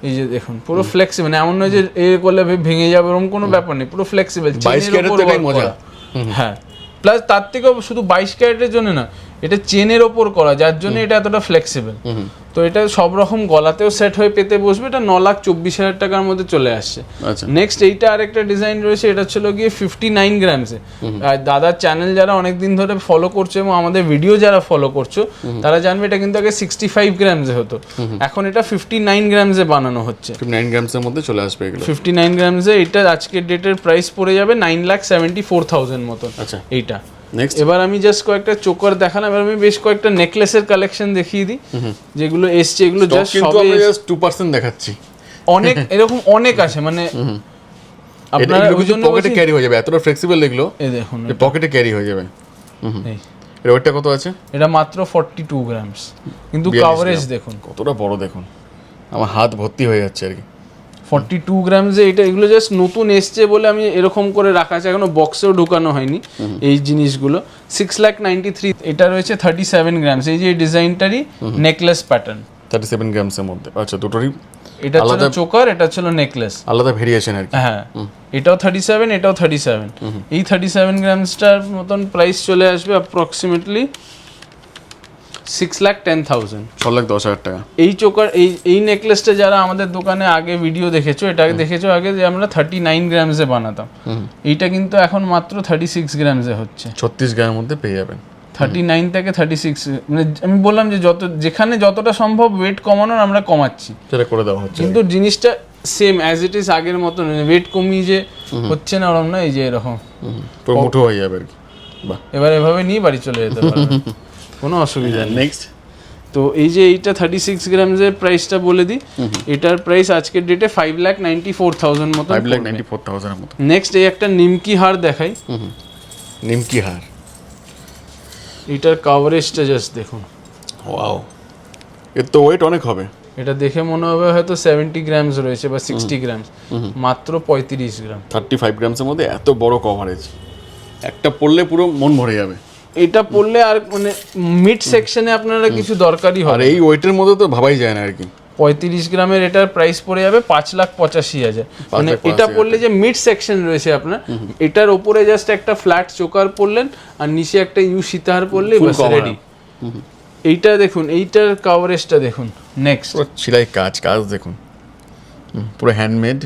এই যে দেখুন পুরো ফ্লেক্সিবল, মানে এমন নয় যে এ করলে ভেঙে যাবে, এরকম কোনো ব্যাপার নেই, পুরো ফ্লেক্সিবল। 22 ক্যারেটের মজা। হ্যাঁ, প্লাস তার থেকেও শুধু 22 ক্যারেটের জন্য না, এটা চেনের ওপর করা, যার জন্য এটা এতটা ফ্লেক্সিবল। তো এটা সব রকম গলাতেও সেট হয়ে পেতে বসবে, এটা 9,24,000 টাকার মধ্যে চলে আসছে। নেক্সট এইটা আরেকটা ডিজাইন রয়েছে, এটা ছিল গিয়ে 59 গ্রামসে। আর দাদার চ্যানেল যারা অনেকদিন ধরে ফলো করছে এবং আমাদের ভিডিও যারা ফলো করছো, তারা জানবে এটা কিন্তু আগে 65 গ্রামসে হতো, এখন এটা 59 গ্রামসে বানানো হচ্ছে। 59 গ্রামসের মধ্যে চলে আসবে এগুলো, 59 গ্রামসে। এটা আজকের ডেটের প্রাইস পড়ে যাবে 9,74,000 মতো। আচ্ছা, এইটা নেক্সট এবার আমি জাস্ট কয়েকটা চোকার দেখালাম, এবার আমি বেশ কয়েকটা নেকলেসের কালেকশন দেখিয়ে দিই যেগুলো এসছে। এগুলো জাস্ট কিন্তু সবে আমরা জাস্ট 2% দেখাচ্ছি। অনেক এরকম অনেক আছে, মানে আপনারা ওই জন্য পকেটে ক্যারি হয়ে যাবে, এতটা ফ্লেক্সিবল এগুলো, এই দেখুন পকেটে ক্যারি হয়ে যাবে। এই এর ওয়েটটা কত আছে? এটা মাত্র 42 গ্রামস, কিন্তু 42 কভারেজ গ্রাম। দেখুন কতটা বড় দেখুন, আমার হাত ভর্তি হয়ে যাচ্ছে আর কি। 42 গ্রামসে এটা, এগুলো জাস্ট নতুন এসছে বলে আমি এরকম করে রাখা আছে, এখনো বক্সেও ঢোকানো হয়নি এই জিনিসগুলো। 6,93,000। এটা রয়েছে 37 গ্রামস, এই যে ডিজাইনটারই নেকলেস প্যাটার্ন 37 গ্রামসের মধ্যে। আচ্ছা, দুটোরই এটা ছিল চোকার, এটা ছিল নেকলেস, আলাদা ভেরিয়েশন আর কি। হ্যাঁ এটাও 37, এটাও 37। এই 37 গ্রামসটার মতন প্রাইস চলে আসবে অ্যাপ্রক্সিমেটলি 6,10,000। 6,10,000 টাকা। এই চোকার এই নেকলেসটা যারা আমাদের দোকানে আগে ভিডিও দেখেছো, এটা দেখেছো আগে যে আমরা 39 গ্রামসে বানাতাম, এইটা কিন্তু এখন মাত্র 36 গ্রামসে হচ্ছে। 36 গ্রামের মধ্যে পেয়ে যাবেন। 39 থেকে 36, মানে আমি বললাম যে যেখানে যতটা সম্ভব ওয়েট কমানোর আমরা কমাচ্ছি, সেটা করে দেওয়া হচ্ছে। কিন্তু জিনিসটা সেম অ্যাজ ইট ইজ আগের মতন, ওয়েট কমিয়ে যে হচ্ছে না ওরকম না, এই যে এরকম পুরো মুঠো হয়ে যাবে আর কি। বাহ, এবার এভাবে নিয়ে বাড়ি চলে যেতে পারবে, কোনো অসুবিধা নেই। নেক্সট তো এই যে এইটা 36 গ্রামসের প্রাইসটা বলে দিই, এটার প্রাইস আজকের ডেটে 5,94,000 মতো। 5,94,000 এর মতো। নেক্সট এই একটা নিমকি হার দেখাই, নিমকি হার। এটার কভারেজটা জাস্ট দেখুন, ওয়াও, এর তো ওয়েট অনেক হবে। এটা দেখে মনে হবে হয়তো 70 গ্রামস রয়েছে বা 60 গ্রামস, মাত্র 35 গ্রাম। 35 গ্রামসের মধ্যে এত বড় কভারেজ, একটা পড়লে পুরো মন ভরে যাবে। এটা পড়লে আর মানে মিড সেকশনে আপনারা কিছু দরকারই আর হবে। এই ওয়েটের মধ্যে তো ভাবাই যায় না আর কি। 35 গ্রামের এটার প্রাইস পড়ে যাবে 5,85,000। মানে 5,85,000 এটা পড়লে যে মিড সেকশন রয়েছে আপনার, এটার ওপরে জাস্ট একটা ফ্ল্যাট চোকার পড়লেন আর নিচে একটা ইউ সীতাহার পড়লেই বাস রেডি। এইটা দেখুন, এইটার কভারেজটা দেখুন। নেক্সট পুরো সেলাই কাজ দেখুন, পুরো হ্যান্ডমেড।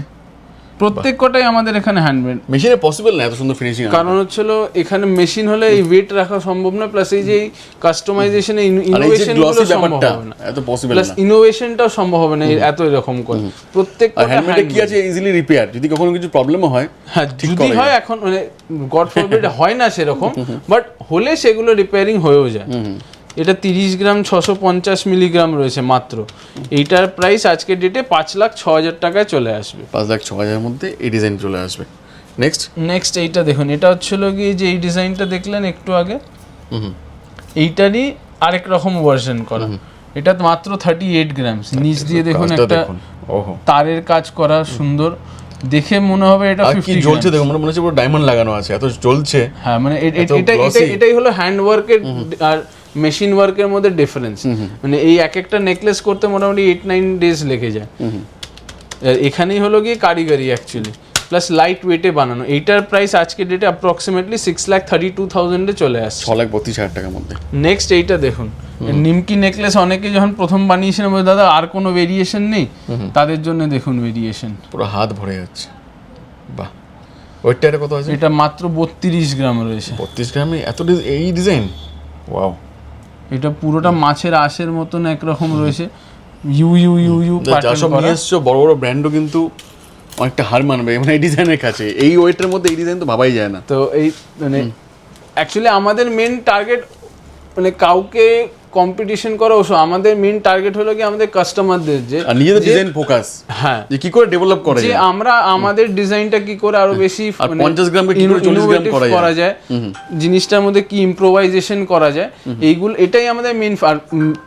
প্রত্যেক কটাই আমাদের এখানে হ্যান্ডমেড। মেশিনে পসিবল না এত সুন্দর ফিনিশিং। কারণ হচ্ছিল এখানে মেশিন হলে এই ওয়েট রাখা সম্ভব না, প্লাস এই যে কাস্টমাইজেশন ইনোভেশন গুলো সম্ভব হবে না, এত পসিবল প্লাস না। ইনোভেশনটাও সম্ভব হবে না এত এরকম করে। প্রত্যেকটা হ্যান্ডমেডে কি আছে, ইজিলি রিপেয়ার, যদি কখনো কিছু প্রবলেমও হয়, হ্যাঁ যদি হয়, এখন মানে গড ফরবিড হয় না সেরকম, বাট হলে সেগুলো রিপেয়ারিং হয়েও যায়। এটা 30 গ্রাম 650 মিলিগ্রাম রয়েছে মাত্র। এইটার প্রাইস আজকের ডেটে 5,06,000 টাকায় চলে আসবে। 5,06,000 মধ্যে এই ডিজাইন চলে আসবে। নেক্সট এইটা দেখুন, এটা হচ্ছিল কি যে এই ডিজাইনটা দেখলেন একটু আগে, এইটারই আরেক রকম ভার্সন করা। এটা মাত্র 38 গ্রাম, নিচ দিয়ে দেখুন একটা তারের কাজ করা সুন্দর, দেখে মনে হবে এটা 50 জ্বলছে, দেখুন মনে হচ্ছে পুরো ডায়মন্ড লাগানো আছে, এত জ্বলছে। হ্যাঁ মানে এটাই হলো হ্যান্ড ওয়ার্কের আর মেশিন ওয়ার্কের মধ্যে ডিফারেন্স। মানে এই একটা নেকলেস করতে মোটামুটি 8-9 ডেজ লেগে যায়, এখানেই হলো গিয়ে কারিগরি অ্যাকচুয়ালি, প্লাস লাইট ওয়েটে বানানো। এইটার প্রাইস আজকের ডেটে অ্যাপ্রক্সিমেটলি 6,32,000 চলে আসছে, 6,32,000 টাকার মধ্যে। নেক্সট এইটা দেখুন, নিমকি নেকলেস অনেকে যখন প্রথম বানিয়েছিলেন বলে দাদা আর কোনো ভেরিয়েশন নেই, তাদের জন্য দেখুন ভেরিয়েশন, পুরো হাত ভরে যাচ্ছে। বাহ, ওইটা কত আছে? এটা মাত্র 32 গ্রাম রয়েছে। 32 গ্রামে এত এই ডিজাইন, ওয়াও। এটা পুরোটা মাছের আঁশের মতন একরকম রয়েছে, U U U U pattern সব করা। নিয়ে এসছো, বড় বড় ব্র্যান্ডও কিন্তু অনেকটা হার মানবে মানে এই ডিজাইনের কাছে। এই ওয়েটের মধ্যে এই ডিজাইন তো ভাবাই যায় না। তো এই মানে অ্যাকচুয়ালি আমাদের মেন টার্গেট মানে কাউকে কম্পিটিশন করা, ওসব আমাদের মেন টার্গেট হলো কি আমাদের কাস্টমারদের যে নিজেদের ডিজাইন ফোকাস, হ্যাঁ, যে কি করে ডেভেলপ করা যে যায়, আমরা আমাদের ডিজাইনটা কি করে আরো বেশি 50 গ্রামকে কি করে 40 গ্রাম করা যায়, জিনিসটার মধ্যে কি ইম্প্রোভাইজেশন করা যায়, এইগুলো এটাই আমাদের মেন।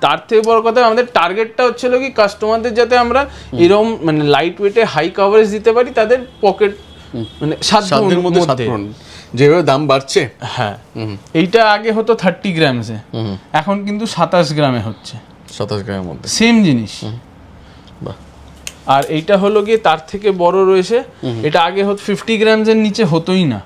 তার থেকে বড় কথা আমাদের টার্গেটটা হচ্ছিল কি কাস্টমারদের যাতে আমরা এরকম মানে লাইট ওয়েটে হাই কভারেজ দিতে পারি, তাদের পকেট মানে সাধ্যের মধ্যে। যেভাবে দাম বাড়ছে, হ্যাঁ এইটা আগে হতো 30 গ্রামসে, এখন কিন্তু 27 গ্রামে হচ্ছে, 27 গ্রামের মধ্যে সেম জিনিস। আর এইটা হলো গিয়ে তার থেকে বড় রয়েছে, এটা আগে হতো 50 গ্রামসের নিচে হতোই না,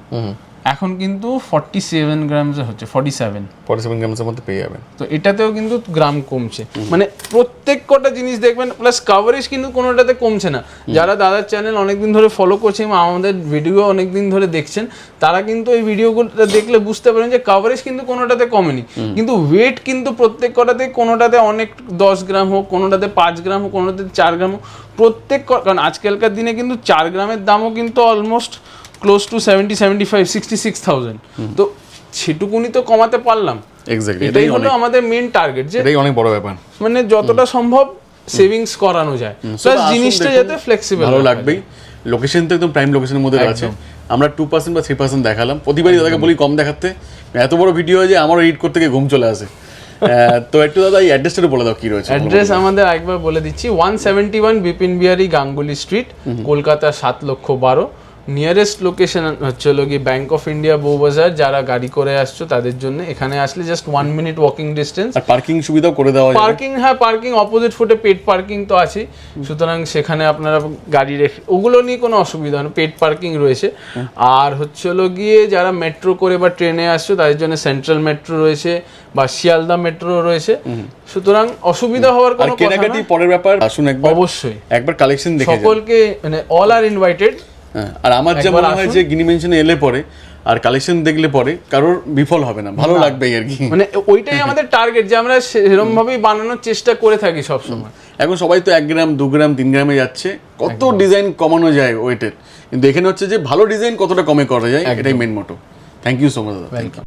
এখন কিন্তু 47 গ্রামসে হচ্ছে, 47 গ্রামের মধ্যে পেয়ে যাবেন। তো এটাতেও কিন্তু গ্রাম কমছে, মানে প্রত্যেক কটা জিনিস দেখবেন, প্লাস কভারেজ কিন্তু কোনোটাতে কমছে না। যারা দাদার চ্যানেল অনেকদিন ধরে ফলো করছেন, আমাদের ভিডিও অনেকদিন ধরে দেখছেন, তারা কিন্তু এই ভিডিওগুলো দেখলে বুঝতে পারেন যে কভারেজ কিন্তু কোনোটাতে কমেনি, কিন্তু ওয়েট কিন্তু প্রত্যেক কটাতে কোনোটাতে অনেক 10 গ্রাম হোক, কোনোটাতে 5 গ্রাম হোক, কোনোটাতে 4 গ্রাম হোক, কারণ আজকালকার দিনে কিন্তু 4 গ্রামের দামও কিন্তু অলমোস্ট ক্লোজ টু 70, 75, 66,000। তো সেটুকুনি তো কমাতে পারলাম, এক্স্যাক্টলি, এটাই হলো আমাদের মেন টার্গেট, যে এটাই অনেক বড় ব্যাপার। মানে যতটা সম্ভব সেভিংস করানো যায়, প্লাস জিনিসটা যাতে ফ্লেক্সিবল। ভালো লাগবেই, লোকেশন তো একদম প্রাইম লোকেশনের মধ্যে আছে। আমরা 2% বা 3% দেখালাম, প্রতিবারই দাদাকে বলি কম দেখাতে, এত বড় ভিডিও যে আমারও এডিট করতে গিয়ে ঘুম চলে আসে। তো একটু দাদা এই অ্যাড্রেসটা বলে দাও কি রয়েছে। অ্যাড্রেস আমাদের একবার বলে দিচ্ছি, 171 Bipin Bihari Ganguly street, Kolkata 7,12,000। Nearest location হচ্ছে হলো কি ব্যাংক অফ ইন্ডিয়া বউবাজার। যারা গাড়ি করে আসছো তাদের জন্য এখানে আসলে জাস্ট 1 মিনিট ওয়াকিং ডিস্টেন্স। আর পার্কিং সুবিধাও করে দেওয়া যায়। পার্কিং, হ্যাঁ পার্কিং অপোজিট ফুটে পেড পার্কিং তো আছে, সুতরাং সেখানে আপনারা গাড়ি রেখে, ওগুলো নিয়ে কোনো অসুবিধা নেই, পেড পার্কিং রয়েছে। আর হচ্ছে হলো গিয়ে যারা মেট্রো করে বা ট্রেনে আসছো তাদের জন্য সেন্ট্রাল মেট্রো রয়েছে বা শিয়ালদা মেট্রো রয়েছে, সুতরাং অসুবিধা হওয়ার কোনো কথা না। কেনাকাটি পরের ব্যাপার, আসুন একবার, অবশ্যই একবার কালেকশন দেখে যান। সকলকে মানে অল আর ইনভাইটেড। আর আমার যা মনে হয় যে গিনি মেনশনে এলে পরে আর কালেকশন দেখলে পরে কারোর বিফল হবে না, ভালো লাগবে আর কি। মানে ওইটাই আমাদের টার্গেট, যে আমরা সেরকম ভাবেই বানানোর চেষ্টা করে থাকি সব সময়। এখন সবাই তো 1 গ্রাম 2 গ্রাম 3 গ্রামে যাচ্ছে, কত ডিজাইন কমানো যায় ওয়েটের, কিন্তু এখানে হচ্ছে যে ভালো ডিজাইন কতটা কমে করা যায়, এটাই main motto. Thank you so much দাদা।